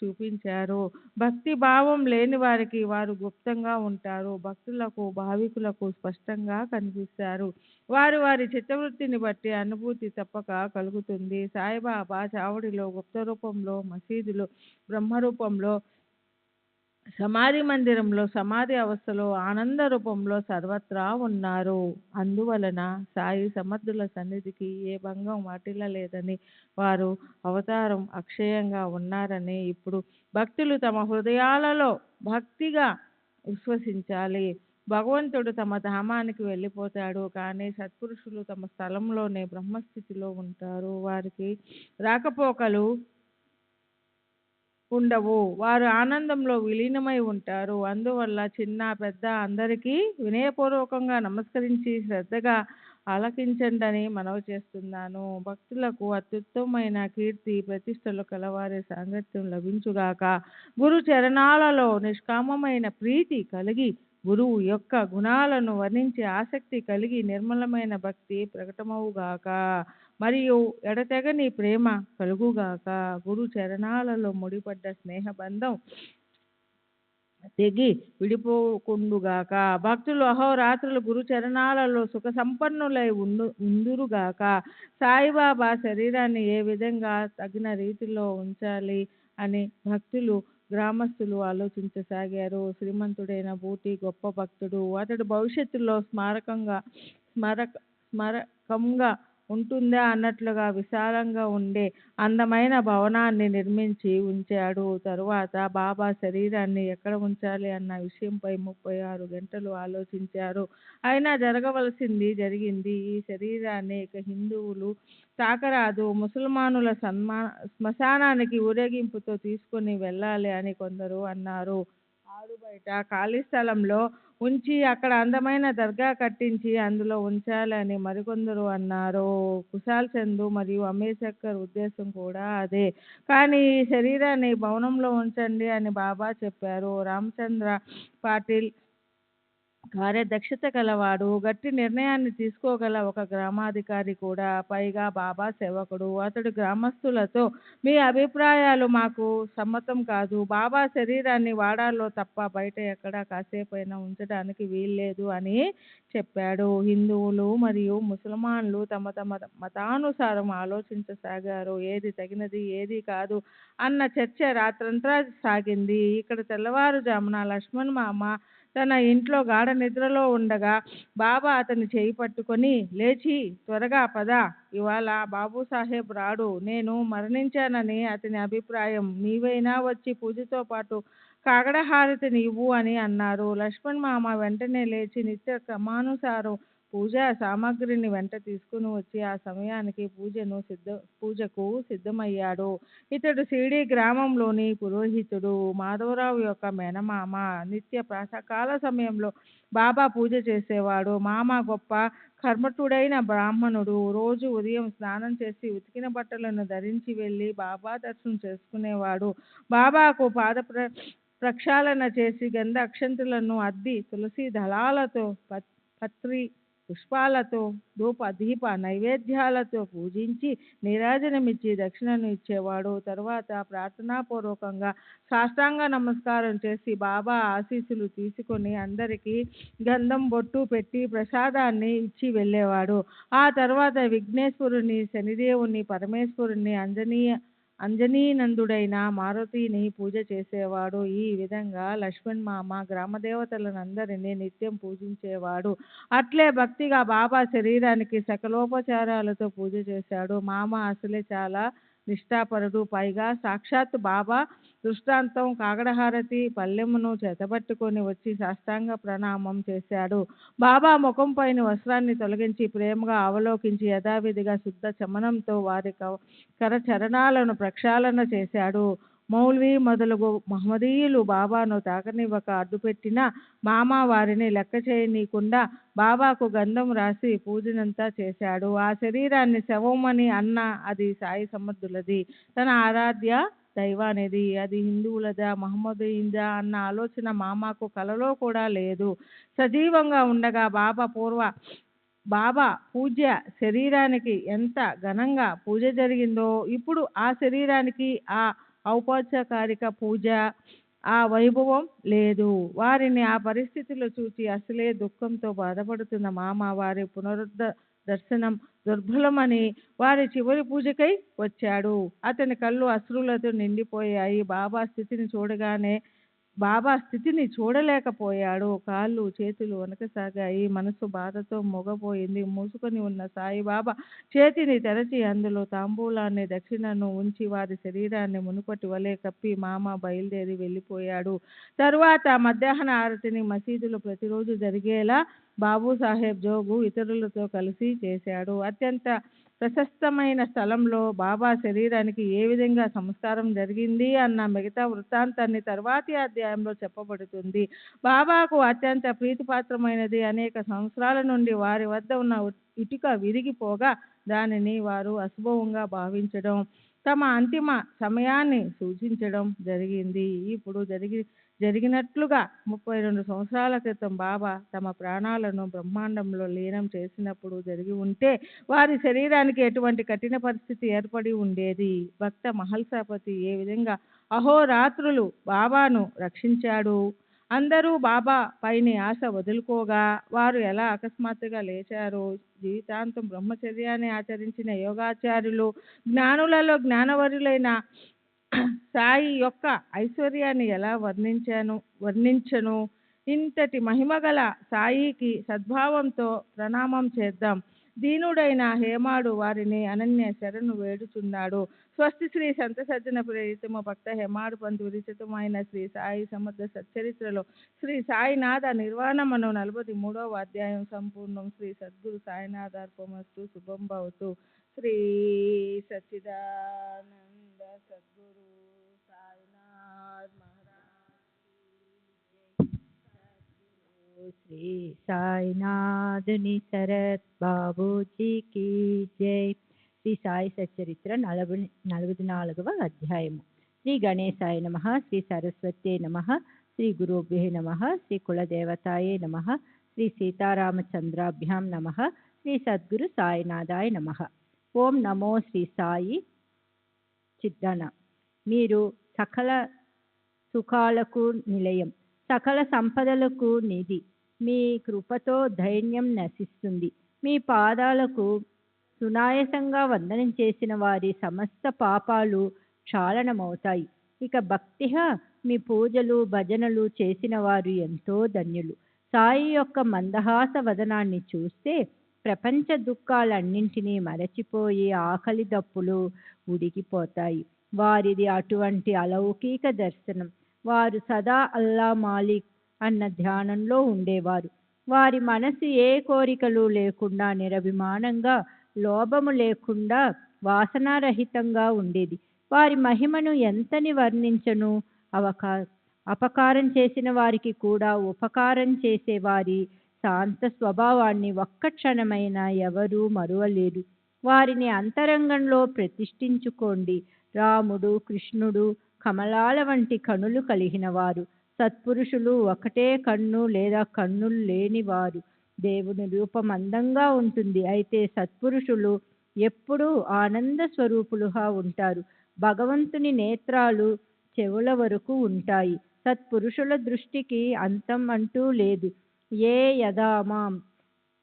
చూపించారు. భక్తి భావం లేని వారికి వారు గుప్తంగా ఉంటారు. భక్తులకు, భావికులకు స్పష్టంగా కనిపిస్తారు. వారి వారి చిత్తవృత్తిని బట్టి అనుభూతి తప్పక కలుగుతుంది. సాయిబాబా చావడిలో, గుప్త రూపంలో, మసీదులో, బ్రహ్మరూపంలో, సమాధి మందిరంలో, సమాధి అవస్థలో, ఆనంద రూపంలో సర్వత్రా ఉన్నారు. అందువలన సాయి సమర్థుల సన్నిధికి ఏ భంగం వాటిల్లలేదని, వారు అవతారం అక్షయంగా ఉన్నారని ఇప్పుడు భక్తులు తమ హృదయాలలో భక్తిగా విశ్వసించాలి. భగవంతుడు తమ ధామానికి వెళ్ళిపోతాడు, కానీ సత్పురుషులు తమ స్థలంలోనే బ్రహ్మస్థితిలో ఉంటారు. వారికి రాకపోకలు ఉండవు. వారు ఆనందంలో విలీనమై ఉంటారు. అందువల్ల చిన్న పెద్ద అందరికీ వినయపూర్వకంగా నమస్కరించి శ్రద్ధగా ఆలకించండని మనవి చేస్తున్నాను. భక్తులకు అత్యుత్తమైన కీర్తి ప్రతిష్టలు కలవారి సాంగత్యం లభించుగాక. గురు చరణాలలో నిష్కామమైన ప్రీతి కలిగి, గురువు యొక్క గుణాలను వర్ణించే ఆసక్తి కలిగి నిర్మలమైన భక్తి ప్రకటమవుగాక. మరియు ఎడతెగని ప్రేమ కలుగుగాక. గురు చరణాలలో ముడిపడ్డ స్నేహబంధం తెగి విడిపోకుండుగాక. భక్తులు అహోరాత్రులు గురు చరణాలలో సుఖ సంపన్నులై ఉందురుగాక. సాయిబాబా శరీరాన్ని ఏ విధంగా తగిన రీతిలో ఉంచాలి అని భక్తులు, గ్రామస్తులు ఆలోచించసాగారు. శ్రీమంతుడైన బూటి గొప్ప భక్తుడు. అతడు భవిష్యత్తులో స్మారకంగా ఉంటుందా అన్నట్లుగా విశాలంగా ఉండే అందమైన భవనాన్ని నిర్మించి ఉంచాడు. తరువాత బాబా శరీరాన్ని ఎక్కడ ఉంచాలి అన్న విషయంపై 36 గంటలు ఆలోచించారు. అయినా జరగవలసింది జరిగింది. ఈ శరీరాన్ని ఇక హిందువులు తాకరాదు, ముసల్మానుల శ్మశానానికి ఊరేగింపుతో తీసుకుని వెళ్ళాలి అని కొందరు అన్నారు. ఆరు బయట ఖాళీ స్థలంలో ఉంచి అక్కడ అందమైన దర్గా కట్టించి అందులో ఉంచాలని మరికొందరు అన్నారు. కుశాల్ చంద్ మరియు అంబేద్కర్ ఉద్దేశం కూడా అదే. కానీ ఈ శరీరాన్ని భవనంలో ఉంచండి అని బాబా చెప్పారు. రామచంద్ర పాటిల్ కార్యదక్షత కలవాడు, గట్టి నిర్ణయాన్ని తీసుకోగల ఒక గ్రామాధికారి కూడా, పైగా బాబా సేవకుడు. అతడు గ్రామస్తులతో, మీ అభిప్రాయాలు మాకు సమ్మతం కాదు, బాబా శరీరాన్ని వాడాలో తప్ప బయట ఎక్కడా కాసేపైనా ఉంచడానికి వీల్లేదు అని చెప్పాడు. హిందువులు మరియు ముసల్మాన్లు తమ తమ మతానుసారం ఆలోచించసాగారు. ఏది తగినది ఏది కాదు అన్న చర్చ రాత్రంతా సాగింది. ఇక్కడ తెల్లవారుజామున లక్ష్మణ్ మామ తన ఇంట్లో గాఢ నిద్రలో ఉండగా బాబా అతని చేయి పట్టుకొని, లేచి త్వరగా పద, ఇవాళ బాబూసాహెబ్ రాడు, నేను మరణించానని అతని అభిప్రాయం, నీవైనా వచ్చి పూజతో పాటు కాగడహారతిని ఇవ్వు అని అన్నారు. లక్ష్మణ్ మామ వెంటనే లేచి నిత్య క్రమానుసారం పూజా సామాగ్రిని వెంట తీసుకుని వచ్చి ఆ సమయానికి పూజకు సిద్ధమయ్యాడు. ఇతడు సిడి గ్రామంలోని పురోహితుడు, మాధవరావు యొక్క మేనమామ. నిత్య ప్రాతకాల సమయంలో బాబా పూజ చేసేవాడు. మామ గొప్ప కర్మఠుడైన బ్రాహ్మణుడు. రోజు ఉదయం స్నానం చేసి ఉతికిన బట్టలను ధరించి వెళ్ళి బాబా దర్శనం చేసుకునేవాడు. బాబాకు ప్రక్షాళన చేసి గంధ అక్షంతులను అద్ది తులసి దళాలతో, పత్రి పుష్పాలతో, ధూప దీప నైవేద్యాలతో పూజించి నీరాజనమిచ్చి దక్షిణను ఇచ్చేవాడు. తరువాత ప్రార్థనాపూర్వకంగా సాష్టాంగ నమస్కారం చేసి బాబా ఆశీస్సులు తీసుకొని అందరికీ గంధం బొట్టు పెట్టి ప్రసాదాన్ని ఇచ్చి వెళ్ళేవాడు. ఆ తర్వాత విఘ్నేశ్వరుని, శనిదేవుని, పరమేశ్వరుని, అంజనీనందుడైన మారుతిని పూజ చేసేవాడు. ఈ విధంగా లక్ష్మణ్ మామ గ్రామదేవతలనందరినీ నిత్యం పూజించేవాడు. అట్లే భక్తిగా బాబా శరీరానికి సకలోపచారాలతో పూజ చేశాడు. మామ అసలే చాలా నిష్ఠాపరుడు. పైగా సాక్షాత్ బాబా దృష్టాంతం కాగడహారతి పల్లెమును చేతబట్టుకొని వచ్చి సాష్టాంగ ప్రణామం చేశాడు. బాబా ముఖం పైన వస్త్రాన్ని తొలగించి ప్రేమగా అవలోకించి యథావిధిగా శుద్ధ చమనంతో వారి కరచరణాలను ప్రక్షాళన చేశాడు. మౌల్వీ మొదలగు మహమ్మదీయులు బాబాను తాకనివ్వక అడ్డుపెట్టిన మామ వారిని లెక్క చేయనీయకుండా బాబాకు గంధం రాసి పూజనంతా చేశాడు. ఆ శరీరాన్ని శవమని అన్న అది సాయి సమర్థులది, తన ఆరాధ్య దైవానిది. అది హిందువులదా మహమ్మదీయుదా అన్న ఆలోచన మామకు కలలో కూడా లేదు. సజీవంగా ఉండగా బాబా పూజ్య శరీరానికి ఎంత ఘనంగా పూజ జరిగిందో, ఇప్పుడు ఆ శరీరానికి ఆ ఔపచారిక పూజ, ఆ వైభవం లేదు. వారిని ఆ పరిస్థితిలో చూచి అసలే దుఃఖంతో బాధపడుతున్న మామ వారి దర్శనం దుర్బలమని వారి చివరి పూజకై వచ్చాడు. అతని కళ్ళు అశ్రులతో నిండిపోయాయి. బాబా స్థితిని చూడలేకపోయాడు. కాళ్ళు చేతులు వణకసాగాయి. మనసు బాధతో మొగపోయింది. మూసుకొని ఉన్న సాయిబాబా చేతిని తెరచి అందులో తాంబూలాన్ని, దక్షిణను ఉంచి వారి శరీరాన్ని మునుపటి వలె కప్పి మామ బయలుదేరి వెళ్ళిపోయాడు. తరువాత మధ్యాహ్న ఆరతిని మసీదులో ప్రతిరోజు జరిగేలా బాబూసాహెబ్ జోగు ఇతరులతో కలిసి చేశాడు. అత్యంత ప్రశస్తమైన స్థలంలో బాబా శరీరానికి ఏ విధంగా సంస్కారం జరిగింది అన్న మిగతా వృత్తాంతాన్ని తర్వాతి అధ్యాయంలో చెప్పబడుతుంది. బాబాకు అత్యంత ప్రీతిపాత్రమైనది. అనేక సంవత్సరాల నుండి వారి వద్ద ఉన్న ఇటుక విరిగిపోగా దానిని వారు అశుభంగా భావించడం, తమ అంతిమ సమయాన్ని సూచించడం జరిగింది. ఇప్పుడు జరిగినట్లుగా 32 సంవత్సరాల క్రితం బాబా తమ ప్రాణాలను బ్రహ్మాండంలో లీనం చేసినప్పుడు జరిగి ఉంటే వారి శరీరానికి ఎటువంటి కఠిన పరిస్థితి ఏర్పడి ఉండేది. భక్త మహల్సాపతి ఏ విధంగా అహోరాత్రులు బాబాను రక్షించాడు. అందరూ బాబా పైన ఆశ వదులుకోగా వారు ఎలా అకస్మాత్తుగా లేచారు. జీవితాంతం బ్రహ్మచర్యాన్ని ఆచరించిన యోగాచార్యులు, జ్ఞానులలో జ్ఞానవరులైన సాయి యొక్క ఐశ్వర్యాన్ని ఎలా వర్ణించను. ఇంతటి మహిమగల సాయికి సద్భావంతో ప్రణామం చేద్దాం. దీనుడైన హేమాడు వారిని అనన్య శరణు వేడుచున్నాడు. స్వస్తి శ్రీ సంత సజ్జన ప్రేరితము భక్త హేమాడు పంతు విరచితమైన శ్రీ సాయి సమర్థ సచ్చరిత్రలో శ్రీ సాయినాథ నిర్వాణమను 43వ అధ్యాయం సంపూర్ణం. శ్రీ సద్గురు సాయినాథార్పమస్తు. శుభం భవతు. శ్రీ సచ్చిదానంద సద్గురు సాయినాథ్ మహారాజ్ శ్రీ సాయినాథుని శరత్ బాబూజీకి జై. శ్రీ సాయి సచ్చరిత్ర 44వ అధ్యాయము. శ్రీ గణేశాయ నమః. శ్రీ సరస్వత్యై నమః. శ్రీ గురుభ్యో నమః. శ్రీ కులదేవతాయే నమః. శ్రీ సీతారామచంద్రాభ్యాం నమః. శ్రీ సద్గురు సాయినాథాయ నమః. ఓం నమో శ్రీ సాయి చిద్దన. మీరు సకల సుఖాలకు నిలయం, సకల సంపదలకు నిధి. మీ కృపతో ధైర్యం నశిస్తుంది. మీ పాదాలకు సునాయసంగా వందనం చేసిన వారి సమస్త పాపాలు క్షాళనమవుతాయి. ఇక భక్తిగా మీ పూజలు భజనలు చేసిన వారు ఎంతో ధన్యులు. సాయి యొక్క మందహాస వదనాన్ని చూస్తే ప్రపంచ దుఃఖాలన్నింటినీ మరచిపోయి ఆకలి దప్పులు ఉడికిపోతాయి. వారిది అటువంటి అలౌకిక దర్శనం. వారు సదా అల్లా మాలిక్ అన్న ధ్యానంలో ఉండేవారు. వారి మనసు ఏ కోరికలు లేకుండా నిరభిమానంగా, లోభము లేకుండా వాసనారహితంగా ఉండేది. వారి మహిమను ఎంతని వర్ణించను. అపకారం చేసిన వారికి కూడా ఉపకారం చేసే వారి శాంత స్వభావాన్ని ఒక్క క్షణమైనా ఎవరూ మరువలేరు. వారిని అంతరంగంలో ప్రతిష్ఠించుకోండి. రాముడు, కృష్ణుడు కమలాల వంటి కనులు కలిగిన వారు. సత్పురుషులు ఒకటే కన్ను లేదా కన్నులు లేనివారు. దేవుని రూపం అందంగా ఉంటుంది. అయితే సత్పురుషులు ఎప్పుడూ ఆనంద స్వరూపులుగా ఉంటారు. భగవంతుని నేత్రాలు చెవుల వరకు ఉంటాయి. సత్పురుషుల దృష్టికి అంతం అంటూ లేదు. ఏ యదామాం,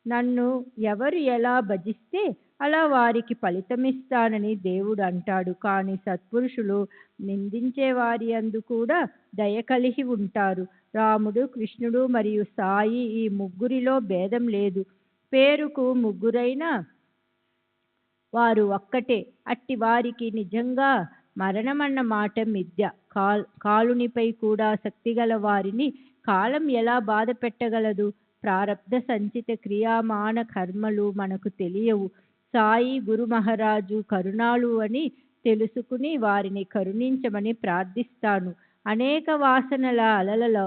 నన్ను ఎవరు ఎలా భజిస్తే అలా వారికి ఫలితమిస్తానని దేవుడు అంటాడు. కానీ సత్పురుషులు నిందించే వారి అందు కూడా దయ కలిగి ఉంటారు. రాముడు, కృష్ణుడు మరియు సాయి ఈ ముగ్గురిలో భేదం లేదు. పేరుకు ముగ్గురైనా వారు ఒక్కటే. అట్టి వారికి నిజంగా మరణమన్న మాట మిథ్య. కాలునిపై కూడా శక్తిగల వారిని కాలం ఎలా బాధ పెట్టగలదు? ప్రారబ్ధ సంచిత క్రియామాన కర్మలు మనకు తెలియవు. సాయి గురు మహారాజు కరుణాలు అని తెలుసుకుని వారిని కరుణించమని ప్రార్థిస్తాను. అనేక వాసనల అలల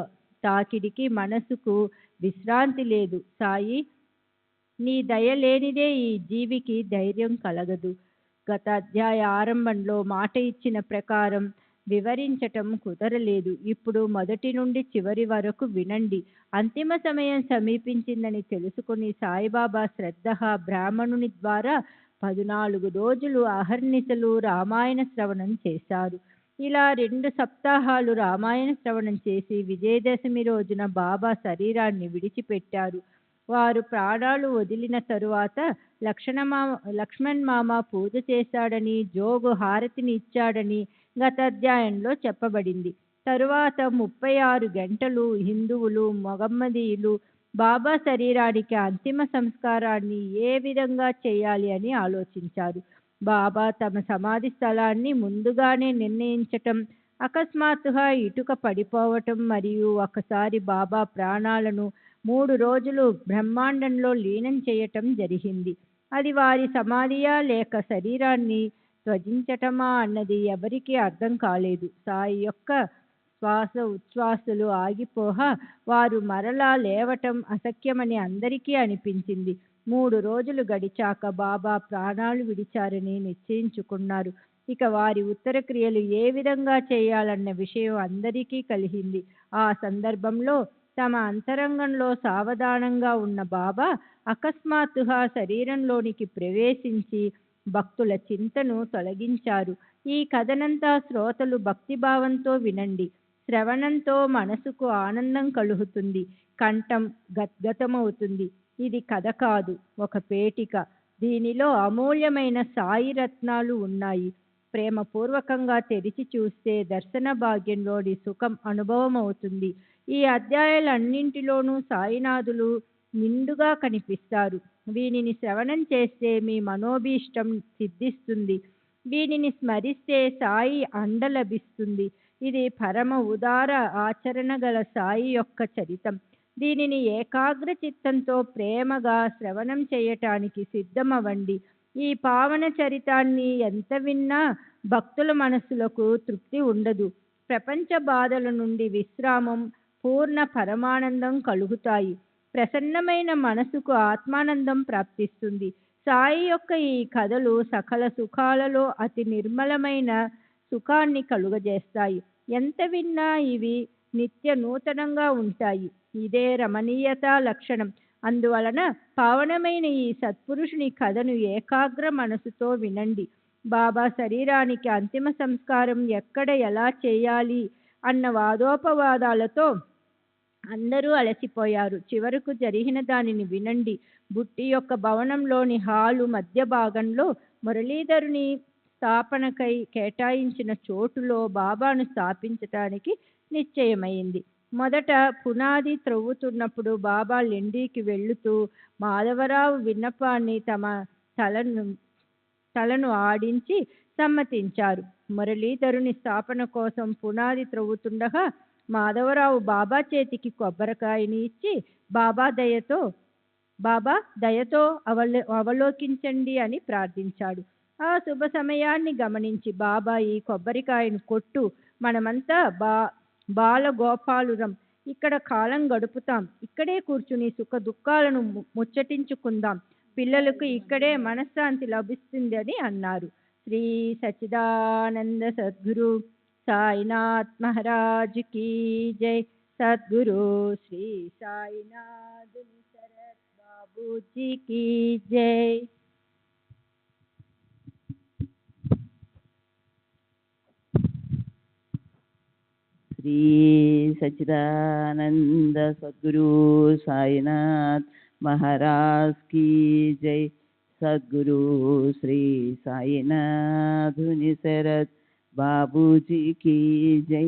తాకిడికి మనసుకు విశ్రాంతి లేదు. సాయి, నీ దయ లేనిదే ఈ జీవికి ధైర్యం కలగదు. గత అధ్యాయ ఆరంభంలో మాట ఇచ్చిన ప్రకారం వివరించటం కుదరలేదు. ఇప్పుడు మొదటి నుండి చివరి వరకు వినండి. అంతిమ సమయం సమీపించిందని తెలుసుకుని సాయిబాబా శ్రద్ధగా బ్రాహ్మణుని ద్వారా 14 రోజులు అహర్నిశలు రామాయణ శ్రవణం చేశారు. ఇలా 2 సప్తాహాలు రామాయణ శ్రవణం చేసి విజయదశమి రోజున బాబా శరీరాన్ని విడిచిపెట్టారు. వారు ప్రాణాలు వదిలిన తరువాత లక్ష్మణ్ మామ పూజ చేశాడని, జోగు హారతిని ఇచ్చాడని గత అధ్యాయంలో చెప్పబడింది. తరువాత 36 గంటలు హిందువులు, మొహమ్మదీయులు బాబా శరీరానికి అంతిమ సంస్కారాన్ని ఏ విధంగా చేయాలి అని ఆలోచించారు. బాబా తమ సమాధి స్థలాన్ని ముందుగానే నిర్ణయించటం, అకస్మాత్తుగా ఇటుక పడిపోవటం మరియు ఒకసారి బాబా ప్రాణాలను 3 రోజులు బ్రహ్మాండంలో లీనం చేయటం జరిగింది. అది వారి సమాధియా లేక శరీరాన్ని త్యజించటమా అన్నది ఎవరికీ అర్థం కాలేదు. సాయి యొక్క శ్వాస ఉచ్ఛ్వాసలు ఆగిపోగా వారు మరలా లేవటం అశక్యమని అందరికీ అనిపించింది. 3 రోజులు గడిచాక బాబా ప్రాణాలు విడిచారని నిశ్చయించుకున్నారు. ఇక వారి ఉత్తర క్రియలు ఏ విధంగా చేయాలన్న విషయం అందరికీ కలిగింది. ఆ సందర్భంలో తమ అంతరంగంలో సావధానంగా ఉన్న బాబా అకస్మాత్తుగా శరీరంలోనికి ప్రవేశించి భక్తుల చింతను తొలగించారు. ఈ కథనంతా శ్రోతలు భక్తిభావంతో వినండి. శ్రవణంతో మనసుకు ఆనందం కలుగుతుంది, కంఠం గద్గతమవుతుంది. ఇది కథ కాదు, ఒక పేటిక. దీనిలో అమూల్యమైన సాయి రత్నాలు ఉన్నాయి. ప్రేమపూర్వకంగా తెరిచి చూస్తే దర్శన భాగ్యంలోని సుఖం అనుభవం అవుతుంది. ఈ అధ్యాయాలన్నింటిలోనూ సాయినాథులు నిండుగా కనిపిస్తారు. వీనిని శ్రవణం చేస్తే మీ మనోభీష్టం సిద్ధిస్తుంది. వీనిని స్మరిస్తే సాయి అండ లభిస్తుంది. ఇది పరమ ఉదార ఆచరణ గల సాయి యొక్క చరితం. దీనిని ఏకాగ్ర చిత్తంతో ప్రేమగా శ్రవణం చేయటానికి సిద్ధమవ్వండి. ఈ పావన చరితాన్ని ఎంత విన్నా భక్తుల మనసులకు తృప్తి ఉండదు. ప్రపంచ బాధల నుండి విశ్రామం, పూర్ణ పరమానందం కలుగుతాయి. ప్రసన్నమైన మనసుకు ఆత్మానందం ప్రాప్తిస్తుంది. సాయి యొక్క ఈ కథలు సకల సుఖాలలో అతి నిర్మలమైన సుఖాన్ని కలుగజేస్తాయి. ఎంత విన్నా ఇవి నిత్య నూతనంగా ఉంటాయి. ఇదే రమణీయత లక్షణం. అందువలన పావనమైన ఈ సత్పురుషుని కథను ఏకాగ్ర మనసుతో వినండి. బాబా శరీరానికి అంతిమ సంస్కారం ఎక్కడ ఎలా చేయాలి అన్న వాదోపవాదాలతో అందరూ అలసిపోయారు. చివరకు జరిగిన దానిని వినండి. బుట్టి యొక్క భవనంలోని హాలు మధ్య భాగంలో మురళీధరుని స్థాపనకై కేటాయించిన చోటులో బాబాను స్థాపించటానికి నిశ్చయమైంది. మొదట పునాది త్రవ్వుతున్నప్పుడు బాబా లెండికి వెళుతూ మాధవరావు విన్నపాన్ని తమ తలను ఆడించి సమ్మతించారు. మురళీధరుని స్థాపన కోసం పునాది త్రవ్వుతుండగా మాధవరావు బాబా చేతికి కొబ్బరికాయని ఇచ్చి బాబా దయతో అవలోకించండి అని ప్రార్థించాడు. ఆ శుభ సమయాన్ని గమనించి బాబా, ఈ కొబ్బరికాయను కొట్టు, మనమంతా బాలగోపాలురం, ఇక్కడ కాలం గడుపుతాం, ఇక్కడే కూర్చుని సుఖ దుఃఖాలను ముచ్చటించుకుందాం, పిల్లలకు ఇక్కడే మనశ్శాంతి లభిస్తుంది అని అన్నారు. శ్రీ సచ్చిదానంద సద్గురు సాయినాథ్ మహారాజ్ కీ జై. సద్గురు శ్రీ సాయినాథ్ శరత్ బాబూజీ కీ జై. శ్రీ సచ్చిదానంద సద్గురు సాయినాథ్ మహారాజ్ కీ జై. సద్గురు శ్రీ సాయినాథుని శరత్ బాబూజీ కీ జై.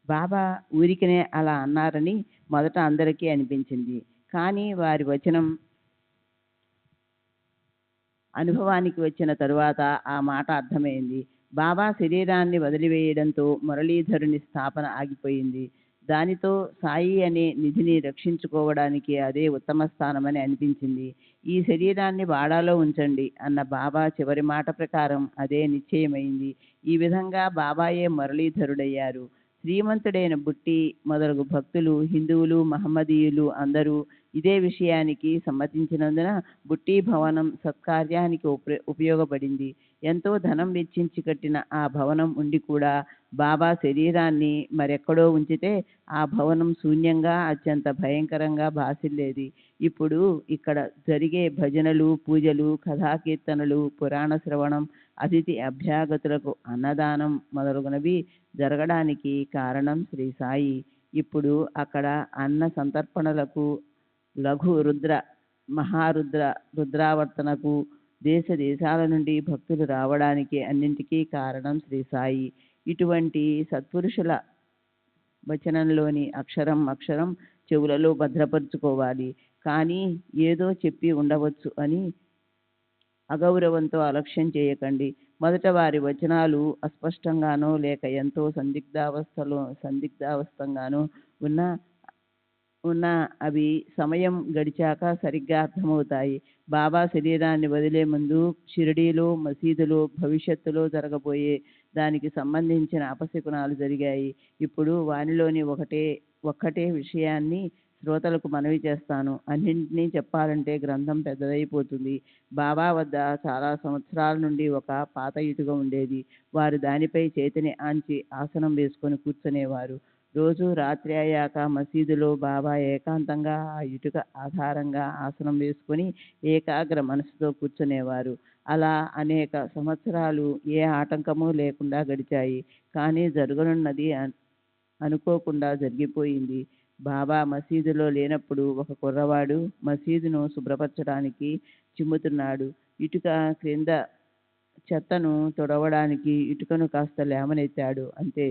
బాబా ఊరికనే అలా అన్నారని మొదట అందరికీ అనిపించింది. కానీ వారి వచనం అనుభవానికి వచ్చిన తరువాత ఆ మాట అర్థమైంది. బాబా శరీరాన్ని వదిలివేయడంతో మురళీధరుని స్థాపన ఆగిపోయింది. దానితో సాయి అనే నిధిని రక్షించుకోవడానికి అదే ఉత్తమ స్థానమని అనిపించింది. ఈ శరీరాన్ని వాడాలో ఉంచండి అన్న బాబా చివరి మాట ప్రకారం అదే నిశ్చయమైంది. ఈ విధంగా బాబాయే మురళీధరుడయ్యారు. శ్రీమంతుడైన బుట్టి మొదలగు భక్తులు, హిందువులు, మహమ్మదీయులు అందరూ ఇదే విషయానికి సమ్మతించినందున బుట్టి భవనం సత్కార్యానికి ఉపయోగపడింది. ఎంతో ధనం వెచ్చించి కట్టిన ఆ భవనం ఉండి కూడా బాబా శరీరాన్ని మరెక్కడో ఉంచితే ఆ భవనం శూన్యంగా అత్యంత భయంకరంగా భాసిల్లేది. ఇప్పుడు ఇక్కడ జరిగే భజనలు, పూజలు, కథాకీర్తనలు, పురాణ శ్రవణం, అతిథి అభ్యాగతులకు అన్నదానం మొదలగునవి జరగడానికి కారణం శ్రీ సాయి. ఇప్పుడు అక్కడ అన్న సంతర్పణలకు, లఘు రుద్ర, మహారుద్ర రుద్రావర్తనకు దేశ దేశాల నుండి భక్తులు రావడానికి అన్నింటికీ కారణం శ్రీ సాయి. ఇటువంటి సత్పురుషుల వచనంలోని అక్షరం అక్షరం చెవులలో భద్రపరుచుకోవాలి. కానీ ఏదో చెప్పి ఉండవచ్చు అని అగౌరవంతో అలక్ష్యం చేయకండి. మొదట వారి వచనాలు అస్పష్టంగానో లేక ఎంతో సందిగ్ధావస్థంగానో ఉన్న అవి సమయం గడిచాక సరిగ్గా అర్థమవుతాయి. బాబా శరీరాన్ని వదిలే ముందు షిరిడీలో, మసీదులో భవిష్యత్తులో జరగబోయే దానికి సంబంధించిన అపశకునాలు జరిగాయి. ఇప్పుడు వానిలోని ఒక్కటే విషయాన్ని శ్రోతలకు మనవి చేస్తాను. అన్నింటినీ చెప్పాలంటే గ్రంథం పెద్దదైపోతుంది. బాబా వద్ద చాలా సంవత్సరాల నుండి ఒక పాత ఇటుక ఉండేది. వారు దానిపై చేతిని ఆంచి ఆసనం వేసుకొని కూర్చునేవారు. రోజు రాత్రి అయ్యాక మసీదులో బాబా ఏకాంతంగా ఆ ఇటుక ఆధారంగా ఆసనం వేసుకొని ఏకాగ్ర మనసుతో కూర్చునేవారు. అలా అనేక సంవత్సరాలు ఏ ఆటంకము లేకుండా గడిచాయి. కానీ జరగనున్నది అనుకోకుండా జరిగిపోయింది. బాబా మసీదులో లేనప్పుడు ఒక కుర్రవాడు మసీదును శుభ్రపరచడానికి చిమ్ముతున్నాడు. ఇటుక క్రింద చెత్తను తుడవడానికి ఇటుకను కాస్త లేవనెత్తాడు. అంతే,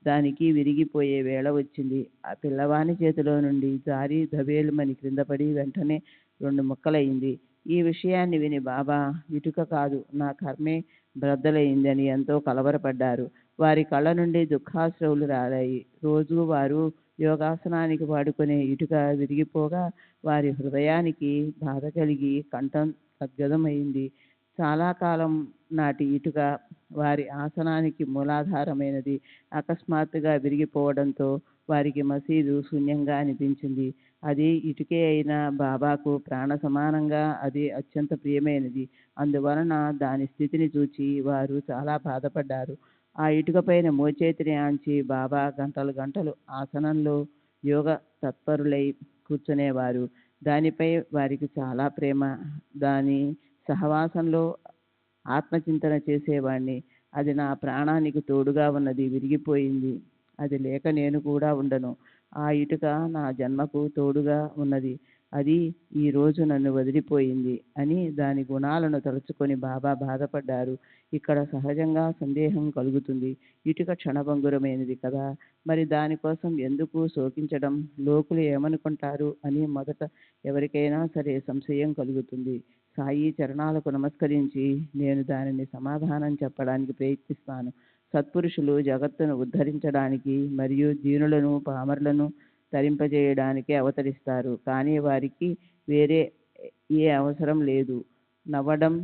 దానికి విరిగిపోయే వేళ వచ్చింది. ఆ పిల్లవాని చేతిలో నుండి జారి దబేలుమని క్రింద పడి వెంటనే 2 ముక్కలైంది. ఈ విషయాన్ని విని బాబా, ఇటుక కాదు, నా కర్మే బ్రద్దలైంది అని ఎంతో కలవరపడ్డారు. వారి కళ్ళ నుండి దుఃఖాశ్రువులు రాలాయి. రోజు వారు యోగాసనానికి వాడుకునే ఇటుక విరిగిపోగా వారి హృదయానికి బాధ కలిగి కంఠం గద్గదమైంది. చాలా కాలం నాటి ఇటుక వారి ఆసనానికి మూలాధారమైనది అకస్మాత్తుగా విరిగిపోవడంతో వారికి మసీదు శూన్యంగా అనిపించింది. అది ఇటుకే అయినా బాబాకు ప్రాణ సమానంగా అది అత్యంత ప్రియమైనది. అందువలన దాని స్థితిని చూచి వారు చాలా బాధపడ్డారు. ఆ ఇటుక పైన మోచేతిని ఆంచి బాబా గంటలు గంటలు ఆసనంలో యోగ తత్పరులై కూర్చునేవారు. దానిపై వారికి చాలా ప్రేమ. దాని సహవాసంలో ఆత్మచింతన చేసేవాణ్ణి. అది నా ప్రాణానికి తోడుగా ఉన్నది, విరిగిపోయింది. అది లేక నేను కూడా ఉండను. ఆ ఇటుక నా జన్మకు తోడుగా ఉన్నది. అది ఈ రోజు నన్ను వదిలిపోయింది అని దాని గుణాలను తలుచుకొని బాబా బాధపడ్డారు. ఇక్కడ సహజంగా సందేహం కలుగుతుంది. ఇటుక క్షణభంగురమైనది కదా, మరి దానికోసం ఎందుకు శోకించడం, లోకులు ఏమనుకుంటారు అని మొదట ఎవరికైనా సరే సంశయం కలుగుతుంది. సాయి చరణాలకు నమస్కరించి నేను దానిని సమాధానం చెప్పడానికి ప్రయత్నిస్తాను. సత్పురుషులు జగత్తును ఉద్ధరించడానికి మరియు దీనులను పామరులను తరింపజేయడానికి అవతరిస్తారు. కానీ వారికి వేరే ఏ అవసరం లేదు. నవ్వడం,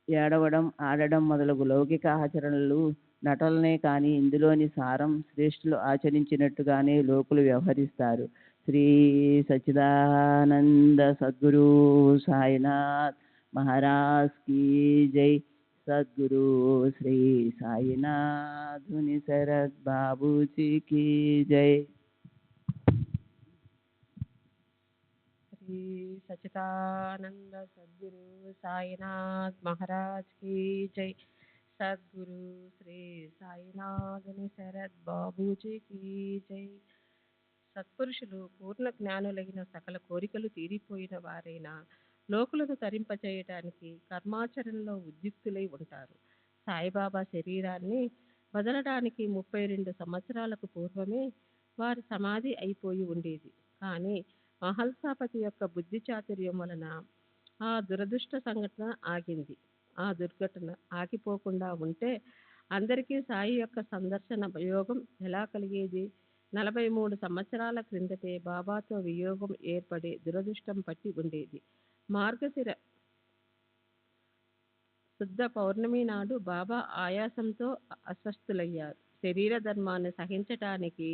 ఏడవడం, ఆడడం మొదలగు లౌకిక ఆచరణలు నటనలే కానీ ఇందులోని సారం శ్రేష్ఠులు ఆచరించినట్టుగానే లోకులు వ్యవహరిస్తారు. శ్రీ సచ్చిదానంద సద్గురు సాయినాథ్ మహారాజ్ కీ జై. సద్గురు శ్రీ సాయినాథుని శరత్ బాబూజీ కీ జై. శ్రీ సచిదానంద సద్గురు సాయినాథ్ మహారాజ్ కీ జై. సద్గురు శ్రీ సాయినాథుని శరత్ బాబూజీ కీ జై. సత్పురుషులు పూర్ణ జ్ఞానులైన సకల కోరికలు తీరిపోయిన వారైన లోకులను తరింపచేయటానికి కర్మాచరణలో ఉద్యుక్తులై ఉంటారు. సాయిబాబా శరీరాన్ని వదలడానికి 32 సంవత్సరాలకు పూర్వమే వారి సమాధి అయిపోయి ఉండేది. కానీ మహల్సాపతి యొక్క బుద్ధి చాతుర్యం వలన ఆ దురదృష్ట సంఘటన ఆగింది. ఆ దుర్ఘటన ఆగిపోకుండా ఉంటే అందరికీ సాయి యొక్క సందర్శన యోగం ఎలా కలిగేది? 43 సంవత్సరాల క్రిందటే బాబాతో వియోగం ఏర్పడే దురదృష్టం పట్టి ఉండేది. మార్గశిర శుద్ధ పౌర్ణమి నాడు బాబా ఆయాసంతో అస్వస్థులయ్యారు. శరీర ధర్మాన్ని సహించటానికి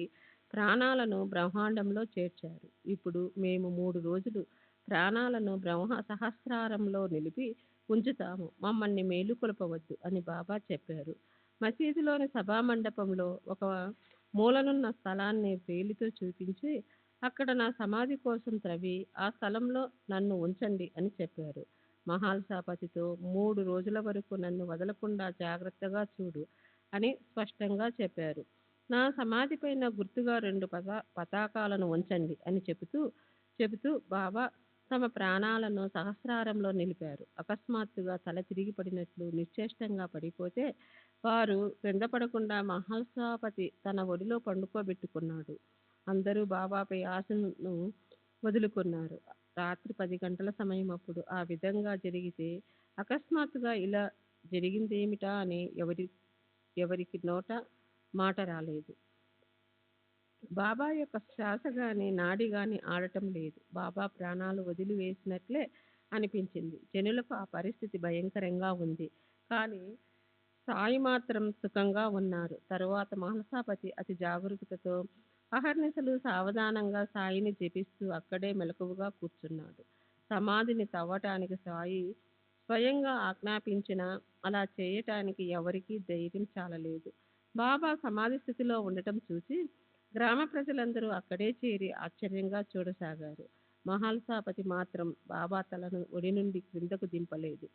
ప్రాణాలను బ్రహ్మాండంలో చేర్చారు. ఇప్పుడు మేము 3 రోజులు ప్రాణాలను బ్రహ్మ సహస్రారంలో నిలిపి ఉంచుతాము. మమ్మల్ని మేలుకొలపవద్దు అని బాబా చెప్పారు. మసీదులోని సభామండపంలో ఒక మూలనున్న స్థలాన్ని వేలితో చూపించి అక్కడ నా సమాధి కోసం త్రవ్వి ఆ స్థలంలో నన్ను ఉంచండి అని చెప్పారు. మహాల్సాపతితో 3 రోజుల వరకు నన్ను వదలకుండా జాగ్రత్తగా చూడు అని స్పష్టంగా చెప్పారు. నా సమాధి పైన గుర్తుగా 2 పతాకాలను ఉంచండి అని చెబుతూ బాబా తమ ప్రాణాలను సహస్రారంలో నిలిపారు. అకస్మాత్తుగా తల తిరిగి పడినట్లు నిశ్చేష్టంగా పడిపోతే వారు క్రింద పడకుండా మహల్సాపతి తన ఒడిలో పండుకోబెట్టుకున్నాడు. అందరూ బాబాపై ఆశను వదులుకున్నారు. రాత్రి 10 గంటల సమయం అప్పుడు ఆ విధంగా జరిగితే అకస్మాత్తుగా ఇలా జరిగిందేమిటా అని ఎవరికి నోట మాట రాలేదు. బాబా యొక్క శ్వాస గాని నాడి గాని ఆడటం లేదు. బాబా ప్రాణాలు వదిలివేసినట్లే అనిపించింది. జనులకు ఆ పరిస్థితి భయంకరంగా ఉంది. కానీ సాయి మాత్రం సుఖంగా ఉన్నారు. తరువాత మహల్సాపతి అతి జాగరూకతతో అహర్నిశలు సావధానంగా సాయిని జపిస్తూ అక్కడే మెలకువగా కూర్చున్నాడు. సమాధిని తవ్వటానికి సాయి స్వయంగా ఆజ్ఞాపించినా అలా చేయటానికి ఎవరికీ ధైర్యం చాలలేదు. బాబా సమాధి స్థితిలో ఉండటం చూసి గ్రామ ప్రజలందరూ అక్కడే చేరి ఆశ్చర్యంగా చూడసాగారు. మహల్సాపతి మాత్రం బాబా తలను ఒడి నుండి క్రిందకు దింపలేదు.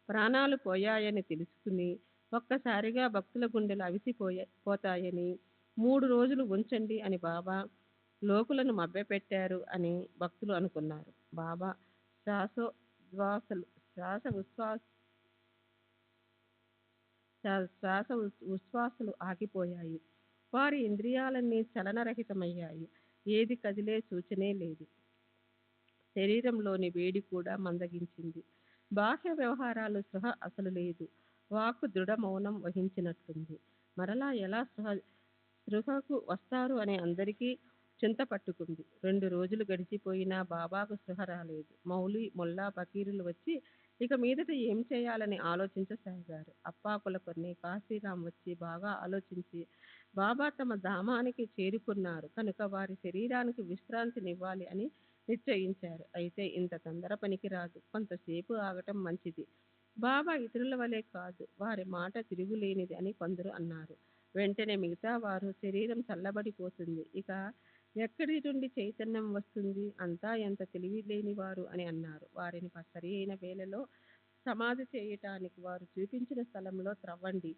ప్రాణాలు పోయాయని తెలుసుకుని ఒక్కసారిగా భక్తుల గుండెలు పోతాయని 3 రోజులు ఉంచండి అని బాబా లోకులను మభ్యపెట్టారు అని భక్తులు అనుకున్నారు. బాబా శ్వాస ఉచ్ఛ్వాసలు ఆగిపోయాయి. వారి ఇంద్రియాలన్నీ చలనరహితమయ్యాయి. ఏది కదిలే సూచనే లేదు. శరీరంలోని వేడి కూడా మందగించింది. బాహ్య వ్యవహారాలు స్పృహ అసలు లేదు. వాక్కు దృఢ మౌనం వహించినట్లుంది. మరలా ఎలా స్పృహకు వస్తారు అని అందరికీ చింత పట్టుకుంది. 2 రోజులు గడిచిపోయినా బాబాకు స్పృహ రాలేదు. మౌలి, మొల్లా, ఫకీరులు వచ్చి ఇక మీదట ఏం చేయాలని ఆలోచించసాగారు. అప్పాకుల కొన్ని కాశీరాం వచ్చి బాగా ఆలోచించి బాబా తమ ధామానికి చేరుకున్నారు కనుక వారి శరీరానికి విశ్రాంతినివ్వాలి అని నిశ్చయించారు. అయితే ఇంత తొందర పనికిరాదు, కొంతసేపు ఆగటం మంచిది. బాబా ఇతరుల వలె కాదు, వారి మాట తిరుగులేనిది అని కొందరు అన్నారు. వెంటనే మిగతా వారు శరీరం చల్లబడిపోతుంది, ఇక ఎక్కడి నుండి చైతన్యం వస్తుంది, అంతా ఎంత తెలివి లేనివారు అని అన్నారు. వారిని సరి అయిన వేళలో సమాధి చేయటానికి వారు చూపించిన స్థలంలో త్రవ్వండి,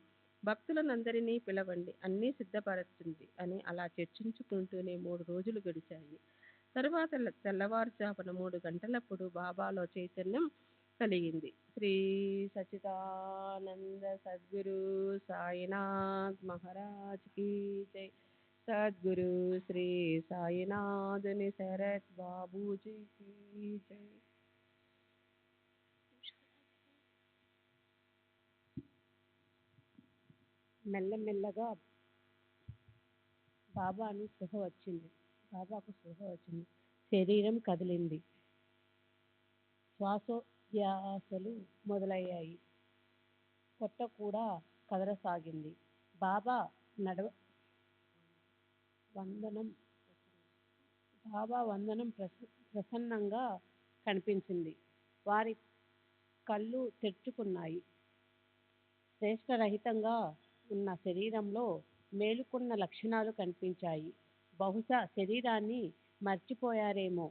భక్తులనందరినీ పిలవండి, అన్నీ సిద్ధపరచండి అని అలా చర్చించుకుంటూనే 3 రోజులు గడిచాయి. తరువాత తెల్లవారుజామున 3 గంటలప్పుడు బాబాలో చైతన్యం కలిగింది. శ్రీ సచిదానంద సద్గురు సాయినాథ్ మహారాజ్ కీ జై. సద్గురు శ్రీ సాయినాథ్ శరత్ బాబూజీ కీ జై. మెల్లమెల్లగా బాబాకు స్పృహ వచ్చింది. శరీరం కదిలింది, శ్వాసోచ్ఛ్వాసాలు మొదలయ్యాయి, పొట్ట కూడా కదలసాగింది. బాబా వందనం ప్రసన్నంగా కనిపించింది. వారి కళ్ళు తెరుచుకున్నాయి. శ్రేష్టరహితంగా ఉన్న శరీరంలో మేలుకున్న లక్షణాలు కనిపించాయి. బహుశా శరీరాన్ని మర్చిపోయారేమో,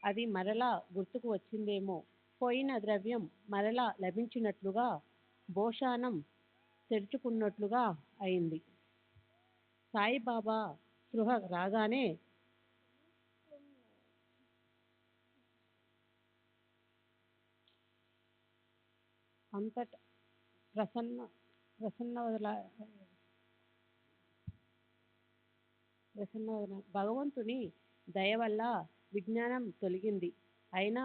అది మరలా గుర్తుకు వచ్చిందేమో, పోయిన ద్రవ్యం మరలా లభించినట్లుగా, భోషాణం తెరుచుకున్నట్లుగా అయింది. సాయిబాబా స్పృహ రాగానే అంతట భగవంతుని దయ వల్ల విజ్ఞానం తొలగింది. అయినా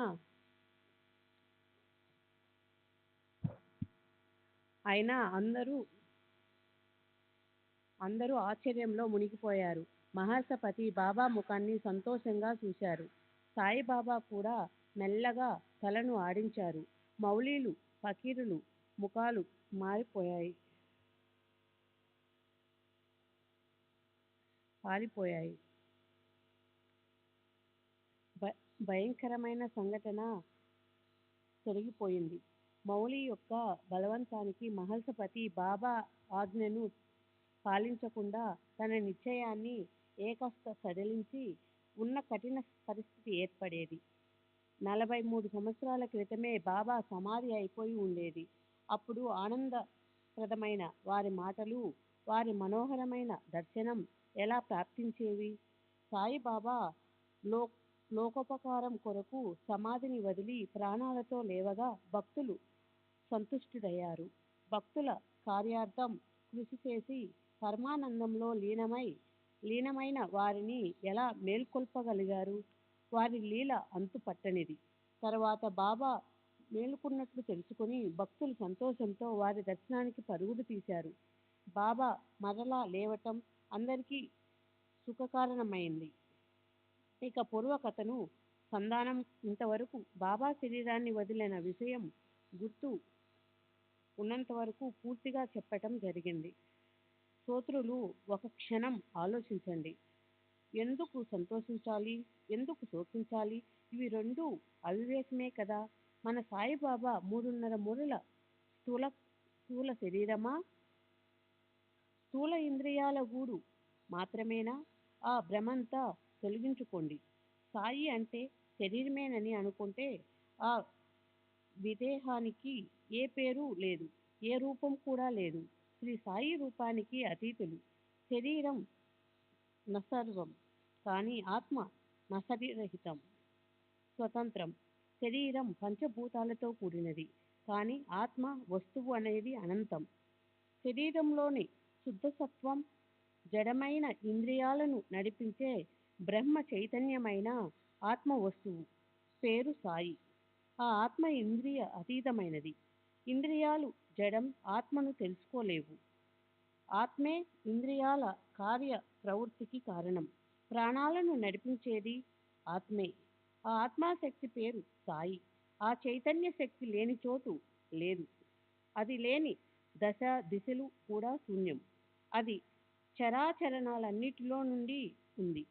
అందరూ ఆశ్చర్యంలో మునిగిపోయారు. మహర్షపతి బాబా ముఖాన్ని సంతోషంగా చూశారు. సాయిబాబా కూడా మెల్లగా తలను ఆడించారు. మౌలీలు, ఫకీరులు ముఖాలు పారిపోయాయి. భయంకరమైన సంఘటన తొలగిపోయింది. మౌలి యొక్క బలవంతానికి మహర్షపతి బాబా ఆజ్ఞను పాలించకుండా తన నిశ్చయాన్ని ఏకాస్త సడలించి ఉన్న కఠిన పరిస్థితి ఏర్పడేది. 43 సంవత్సరాల క్రితమే బాబా సమాధి అయిపోయి ఉండేది. అప్పుడు ఆనందప్రదమైన వారి మాటలు, వారి మనోహరమైన దర్శనం ఎలా ప్రాప్తించేవి? సాయిబాబా లోకోపకారం కొరకు సమాధిని వదిలి ప్రాణాలతో లేవగా భక్తులు సంతుష్టుడయ్యారు. భక్తుల కార్యార్థం కృషి చేసి పరమానందంలో లీనమైన వారిని ఎలా మేల్కొల్పగలిగారు? వారి లీల అంతు పట్టనిది. తరువాత బాబా మేలుకున్నట్లు తెలుసుకుని భక్తులు సంతోషంతో వారి దర్శనానికి పరుగులు తీశారు. బాబా మరలా లేవటం అందరికీ సుఖకారణమైంది. ఇక పూర్వకథను సంధానం. ఇంతవరకు బాబా శరీరాన్ని వదిలిన విషయం గుర్తు ఉన్నంతవరకు పూర్తిగా చెప్పటం జరిగింది. శ్రోతృలు ఒక క్షణం ఆలోచించండి. ఎందుకు సంతోషించాలి, ఎందుకు శోకించాలి? ఇవి రెండూ అవివేకమే కదా. మన సాయిబాబా 3.5 మూరల స్థూల శరీరమా, స్థూల ఇంద్రియాల గూడు మాత్రమేనా? ఆ భ్రమంతా తొలగించుకోండి. సాయి అంటే శరీరమేనని అనుకుంటే ఆ విదేహానికి ఏ పేరు లేదు, ఏ రూపం కూడా లేదు. శ్రీ సాయి రూపానికి అతీతులు. శరీరం నసర్వం, కానీ ఆత్మ నశరీరహితం, స్వతంత్రం. శరీరం పంచభూతాలతో కూడినది, కానీ ఆత్మ వస్తువు అనేది అనంతం. శరీరంలోని శుద్ధసత్వం జడమైన ఇంద్రియాలను నడిపించే బ్రహ్మ చైతన్యమైన ఆత్మ వస్తువు పేరు సాయి. ఆ ఆత్మ ఇంద్రియ అతీతమైనది. ఇంద్రియాలు జడం, ఆత్మను తెలుసుకోలేవు. ఆత్మే ఇంద్రియాల కార్య ప్రవృత్తికి కారణం. ప్రాణాలను నడిపించేది ఆత్మే. ఆ ఆత్మాశక్తి పేరు సాయి. ఆ చైతన్య శక్తి లేని చోటు లేదు. అది లేని దిశలు కూడా శూన్యం. అది చరాచరణాలన్నిటిలో నుండి ఉంది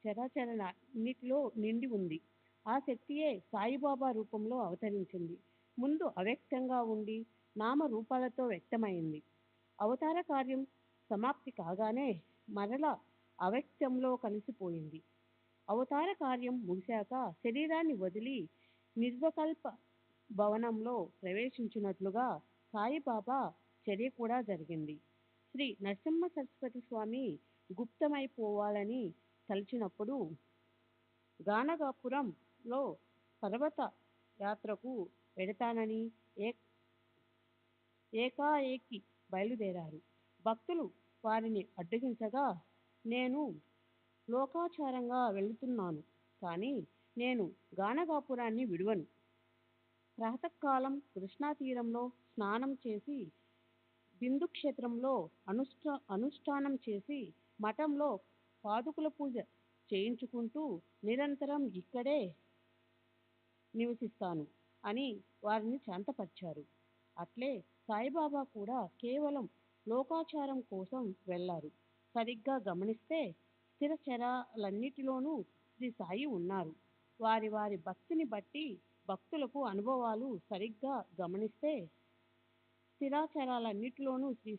చరాచరణాన్నిటిలో నిండి ఉంది. ఆ శక్తియే సాయిబాబా రూపంలో అవతరించింది. ముందు అవ్యక్తంగా ఉండి నామరూపాలతో వ్యక్తమైంది. అవతార కార్యం సమాప్తి కాగానే మరల అవ్యక్తంలో కలిసిపోయింది. అవతార కార్యం ముగిశాక శరీరాన్ని వదిలి నిర్వకల్ప భవనంలో ప్రవేశించినట్లుగా సాయిబాబా చర్య కూడా జరిగింది. శ్రీ నరసింహ సరస్వతి స్వామి గుప్తమైపోవాలని తలచినప్పుడు గానగాపురంలో పర్వత యాత్రకు వెడతానని ఏకాఏకి బయలుదేరారు. భక్తులు వారిని అడ్డగించగా, నేను లోకాచారంగా వెళుతున్నాను, కానీ నేను గానగాపురాన్ని విడువను. ప్రాతకాలం కృష్ణా తీరంలో స్నానం చేసి బిందు క్షేత్రంలో అనుష్ఠానం చేసి మఠంలో పాదుకుల పూజ చేయించుకుంటూ నిరంతరం ఇక్కడే నివసిస్తాను అని వారిని శాంతపరిచారు. అట్లే సాయిబాబా కూడా కేవలం లోకాచారం కోసం వెళ్ళారు. సరిగ్గా గమనిస్తే స్థిర చరాలన్నిటిలోనూ శ్రీ సాయి ఉన్నారు. వారి వారి భక్తిని బట్టి భక్తులకు అనుభవాలు సరిగ్గా గమనిస్తే స్థిరాచరాలన్నిటిలోనూ శ్రీ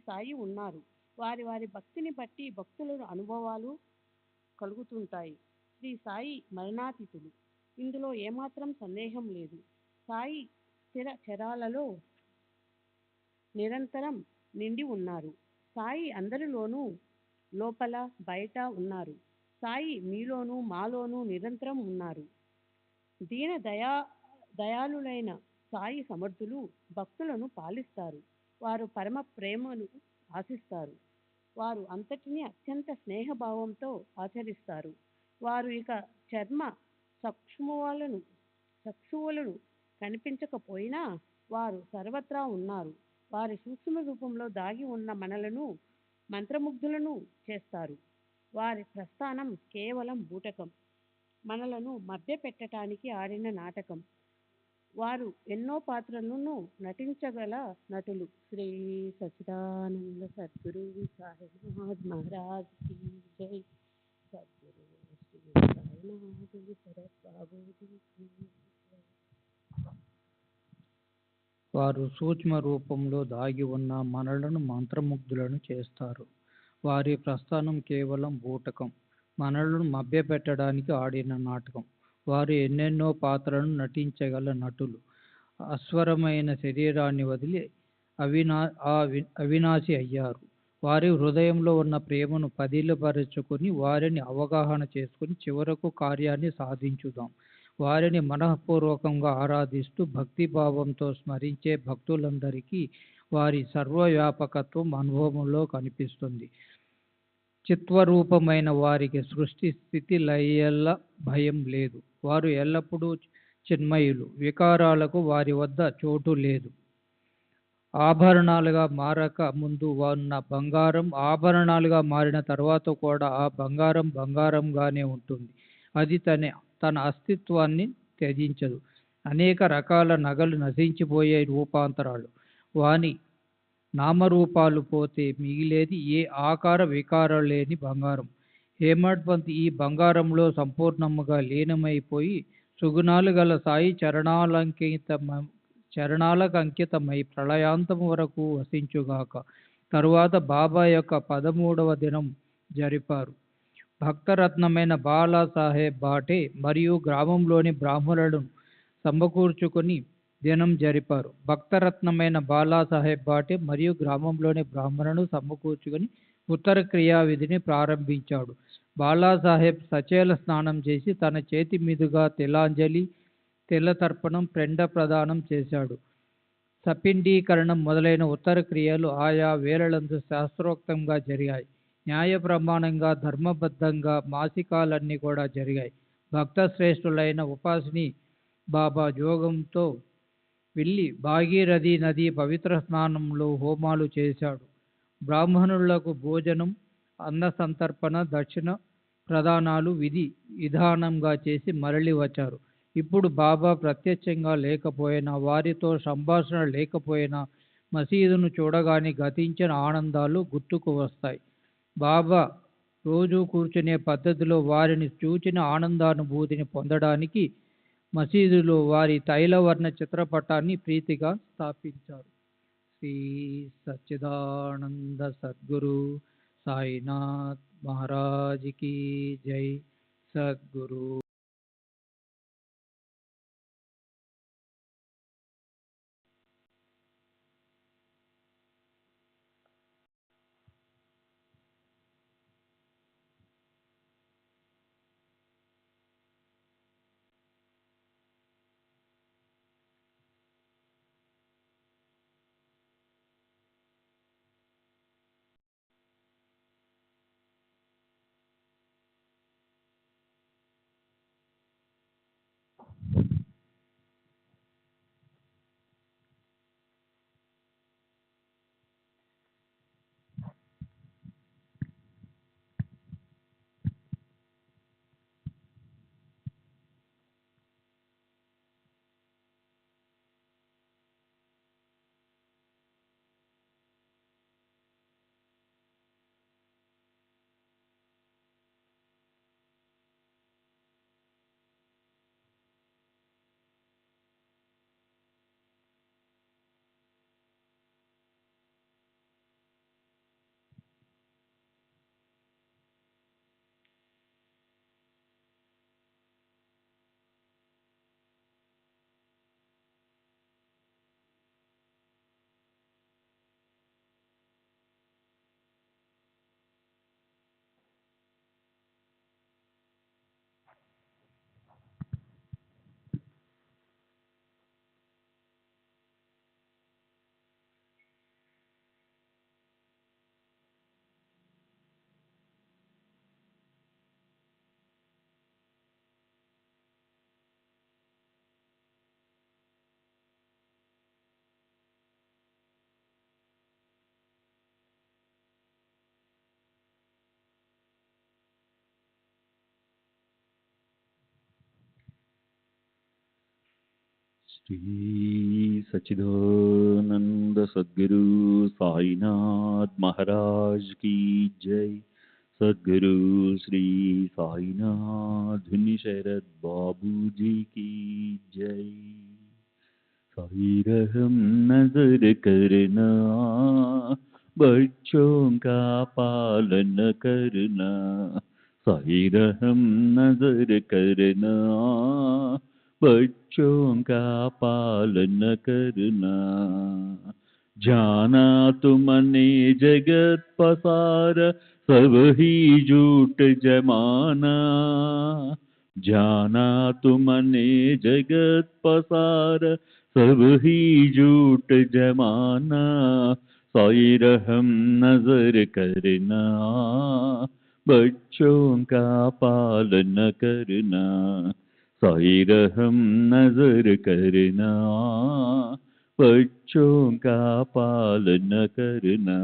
సాయి ఉన్నారు. వారి వారి భక్తిని బట్టి భక్తులకు అనుభవాలు కలుగుతుంటాయి. శ్రీ సాయి మరణాతీతులు, ఇందులో ఏమాత్రం సందేహం లేదు. సాయి స్థిర చరాలలో నిరంతరం నిండి ఉన్నారు. సాయి అందరిలోనూ లోపల బయట ఉన్నారు. సాయి మీలోనూ మాలోనూ నిరంతరం ఉన్నారు. దీన దయాళులైన సాయి సమర్థులు భక్తులను పాలిస్తారు. వారు పరమ ప్రేమను ఆశిస్తారు. వారు అంతటినీ అత్యంత స్నేహభావంతో ఆచరిస్తారు. వారు ఇక చర్మ చక్షువులను కనిపించకపోయినా వారు సర్వత్రా ఉన్నారు. వారి సూక్ష్మ రూపంలో దాగి ఉన్న మనలను మంత్రముగ్ధులను చేస్తారు. వారి ప్రస్థానం కేవలం బూటకం, మనలను మభ్యపెట్టడానికి ఆడిన నాటకం. వారు ఎన్నో పాత్రలను నటించగల నటులు. శ్రీ సచ్చిదానంద సద్గురు సాయినాథ్ మహారాజ్ కీ జై. సద్గురు శ్రీ సాయినాథ్ శరత్ బాబూజీ కీ జై. వారు సూక్ష్మ రూపంలో దాగి ఉన్న మనలను మంత్రముగ్ధులను చేస్తారు. వారి ప్రస్థానం కేవలం బూటకం, మనలను మభ్యపెట్టడానికి ఆడిన నాటకం. వారు ఎన్నెన్నో పాత్రలను నటించగల నటులు. అస్వరమైన శరీరాన్ని వదిలి అవినాశి అయ్యారు. వారి హృదయంలో ఉన్న ప్రేమను పదిలపరుచుకొని వారిని అవగాహన చేసుకుని చివరకు కార్యాన్ని సాధించుదాం. వారిని మనఃపూర్వకంగా ఆరాధిస్తూ భక్తిభావంతో స్మరించే భక్తులందరికీ వారి సర్వవ్యాపకత్వం అనుభవంలో కనిపిస్తుంది. చిత్వరూపమైన వారికి సృష్టి స్థితి లయల భయం లేదు. వారు ఎల్లప్పుడూ చిన్మయులు. వికారాలకు వారి వద్ద చోటు లేదు. ఆభరణాలుగా మారక ముందు ఉన్న బంగారం ఆభరణాలుగా మారిన తర్వాత కూడా ఆ బంగారం బంగారంగానే ఉంటుంది. అది తన అస్తిత్వాన్ని త్యజించదు. అనేక రకాల నగలు నశించిపోయే రూపాంతరాలు. వాని నామరూపాలు పోతే మిగిలేది ఏ ఆకార వికారం లేని బంగారం. హేమడ్ పంత్ ఈ బంగారంలో సంపూర్ణముగా లీనమైపోయి సుగుణాలు గల సాయి చరణాలకు అంకితమై ప్రళయాంతం వరకు వసించుగాక. తరువాత బాబా యొక్క 13వ దినం జరిపారు. భక్తరత్నమైన బాలాసాహెబ్ బాటే మరియు గ్రామంలోని బ్రాహ్మణులను సమకూర్చుకొని దినం జరిపారు. భక్తరత్నమైన బాలాసాహెబ్ బాటే మరియు గ్రామంలోని బ్రాహ్మణులను సమకూర్చుకొని ఉత్తర క్రియావిధిని ప్రారంభించాడు. బాలాసాహెబ్ సచేల స్నానం చేసి తన చేతి మీదుగా తిలాంజలి, తిలతర్పణం, పెండ ప్రదానం చేశాడు. సపిండీకరణం మొదలైన ఉత్తర క్రియలు ఆయా వేళలందు శాస్త్రోక్తంగా జరిగాయి. న్యాయ ప్రమాణంగా ధర్మబద్ధంగా మాసికాలన్నీ కూడా జరిగాయి. భక్త శ్రేష్ఠులైన ఉపాసిని బాబా జోగంతో వెళ్ళి భాగీరథి నది పవిత్ర స్నానంలో హోమాలు చేశాడు. బ్రాహ్మణులకు భోజనం, అన్న సంతర్పణ, దక్షిణ ప్రదానాలు విధానంగా చేసి మరలి వచ్చారు. ఇప్పుడు బాబా ప్రత్యక్షంగా లేకపోయినా, వారితో సంభాషణ లేకపోయినా మసీదును చూడగానే గతించిన ఆనందాలు గుర్తుకు వస్తాయి. బాబా రోజు కూర్చునే పద్ధతిలో వారిని చూచిన ఆనందానుభూతిని పొందడానికి మసీదులో వారి తైలవర్ణ చిత్రపటాన్ని ప్రీతిగా స్థాపించారు. శ్రీ సచ్చిదానంద సద్గురు సాయినాథ్ మహారాజ్ की जय. सद्गुरु. श्री सच्चिदानंद सद्गुरु साईनाथ महाराज की जय. सद्गुरु श्री साईनाथ शरद बाबू जी की जय. साई रहम नजर करना, बच्चों का पालन करना. साई रहम नजर करना, बच्चों का पालन करना. जाना तुमने जगत पसार, सब ही झूठ जमाना. जाना तुमने जगत पसार, सब ही झूठ जमाना. साई रहम नजर करना, बच्चों का पालन करना. साई रहम नजर करना, बच्चों का पालन करना.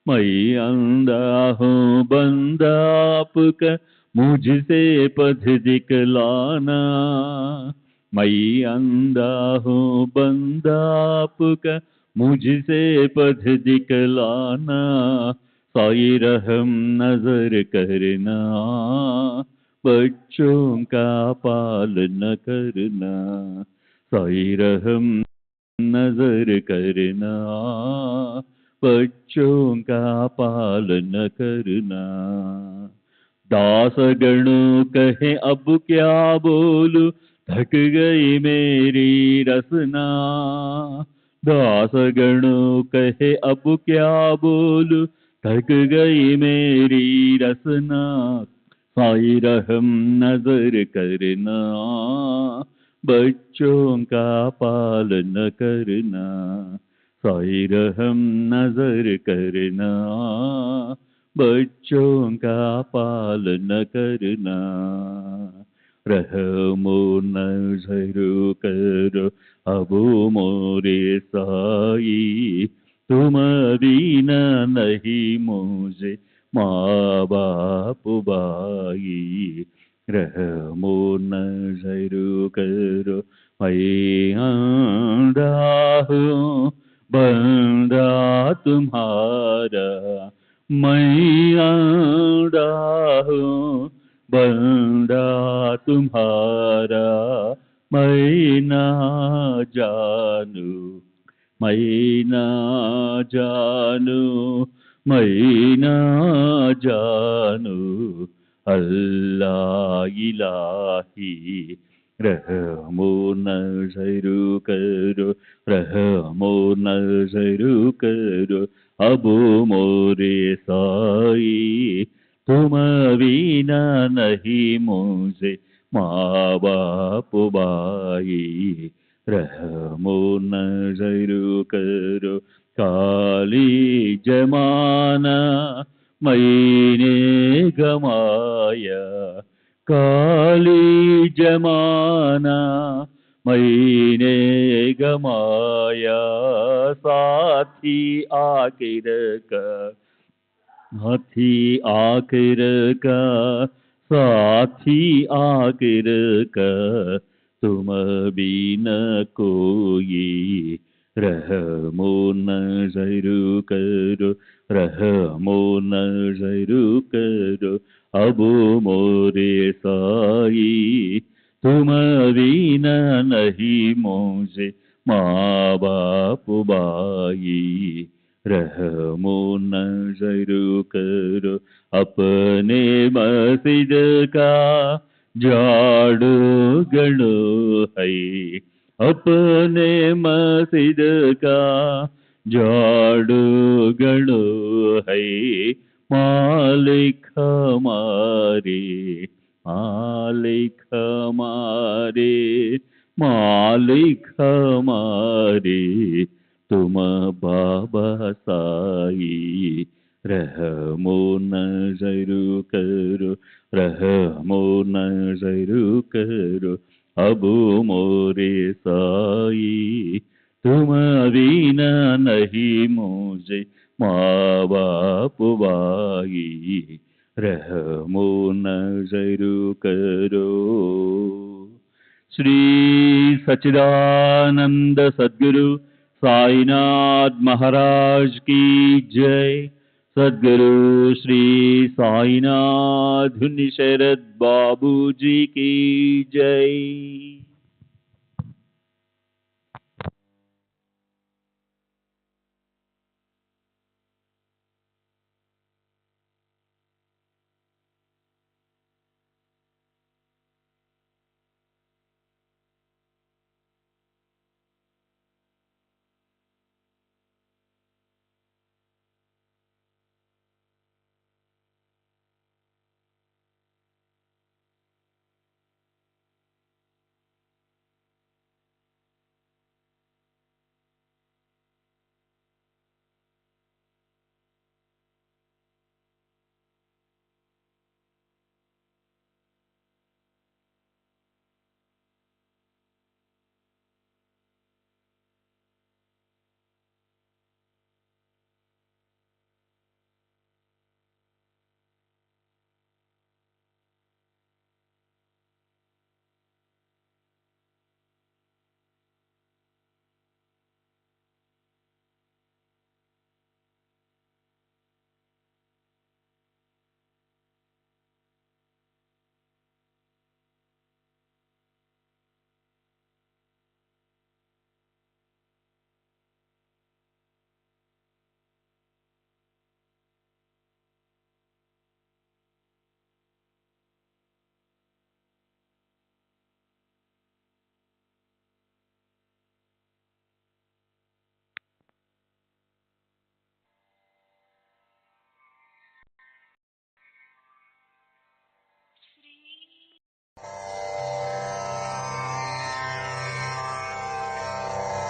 मैं अंधा हूँ बंदा आपका, मुझसे पथ दिखलाना. मैं अंधा हूँ बंदा आपका, मुझसे पथ दिखलाना. साई रहम नजर करना, बच्चों का पालन करना. साई रहम नजर करना, बच्चों का पालन करना. दास गणों कहे अब क्या बोलूं, थक गई मेरी रसना. दास गणों कहे अब क्या बोलूं, थक गई मेरी रसना. साई रहम नजर करना, बच्चों का पालन करना. साई रहम नजर करना, बच्चों का पालन करना. रहमो नजर करो अब मोरे साई, तुम दीना नहीं मुझे माँ बाप भाई. रहमो नजर करो मैं अंधा हूँ बंदा तुम्हारा मैं आड़ा हूँ, बंदा तुम्हारा मैं ना जानू, मैं ना जानू, मैं ना जानू, अल्लाह इलाही रहमो नज़र करो, रहमो नज़र करो, अब मोरे साई तुम बिना नहीं मुझे माँ बाप भाई, रहमो नज़र करो, काली जमाना मैंने गमाया, काली जमाना मैंने गमाया, साथी आखिर का, साथी आखिर का, साथी आखिर का, तुम बिना कोई, रहमो नज़र करो, रहमो नज़र करो, अब मोरे साई तुम बिना नहीं मुझे माँ बाप भाई, रहमो नज़र करो, अपने मस्जिद का झाड़ू गणो है, अपने मस्जिद का झाड़ू गणो है, मालिक हमारे, मालिक हमारे, मालिक हमारे, तुम बाबा साई, रहमो नज़र करो, रहमो नज़र करो, अब मोरे साई तुम बिना नहीं मुझे माँ बाप भाई, रहमो नज़र करो। श्री सच्चिदानंद सद्गुरु साईनाथ महाराज की जय। सद्गुरु श्री साईनाथ धुनि शरद बाबू जी की जय।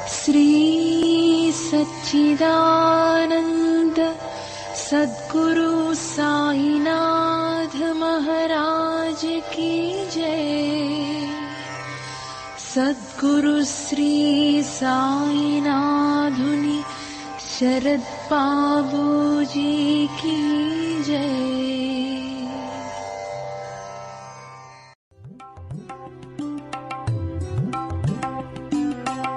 श्री सच्चिदानंद सद्गुरु साईनाथ महाराज की जय। सद्गुरु श्री साईनाथुनि शरद बाबू जी की जय।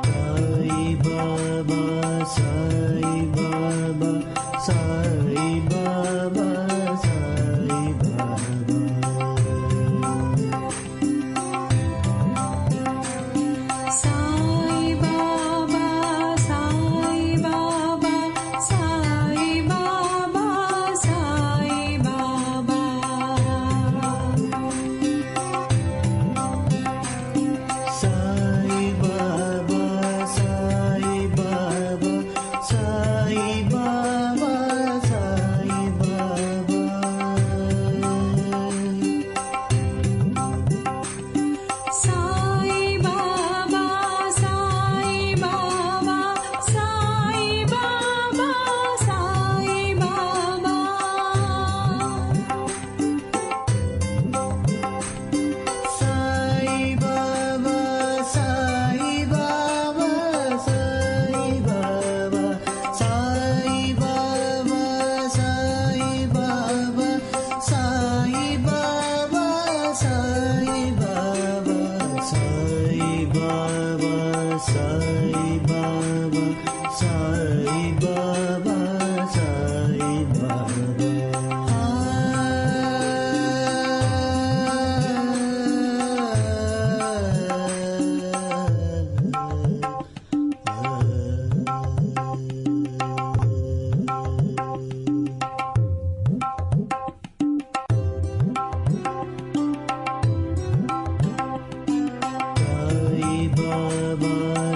साई बाबा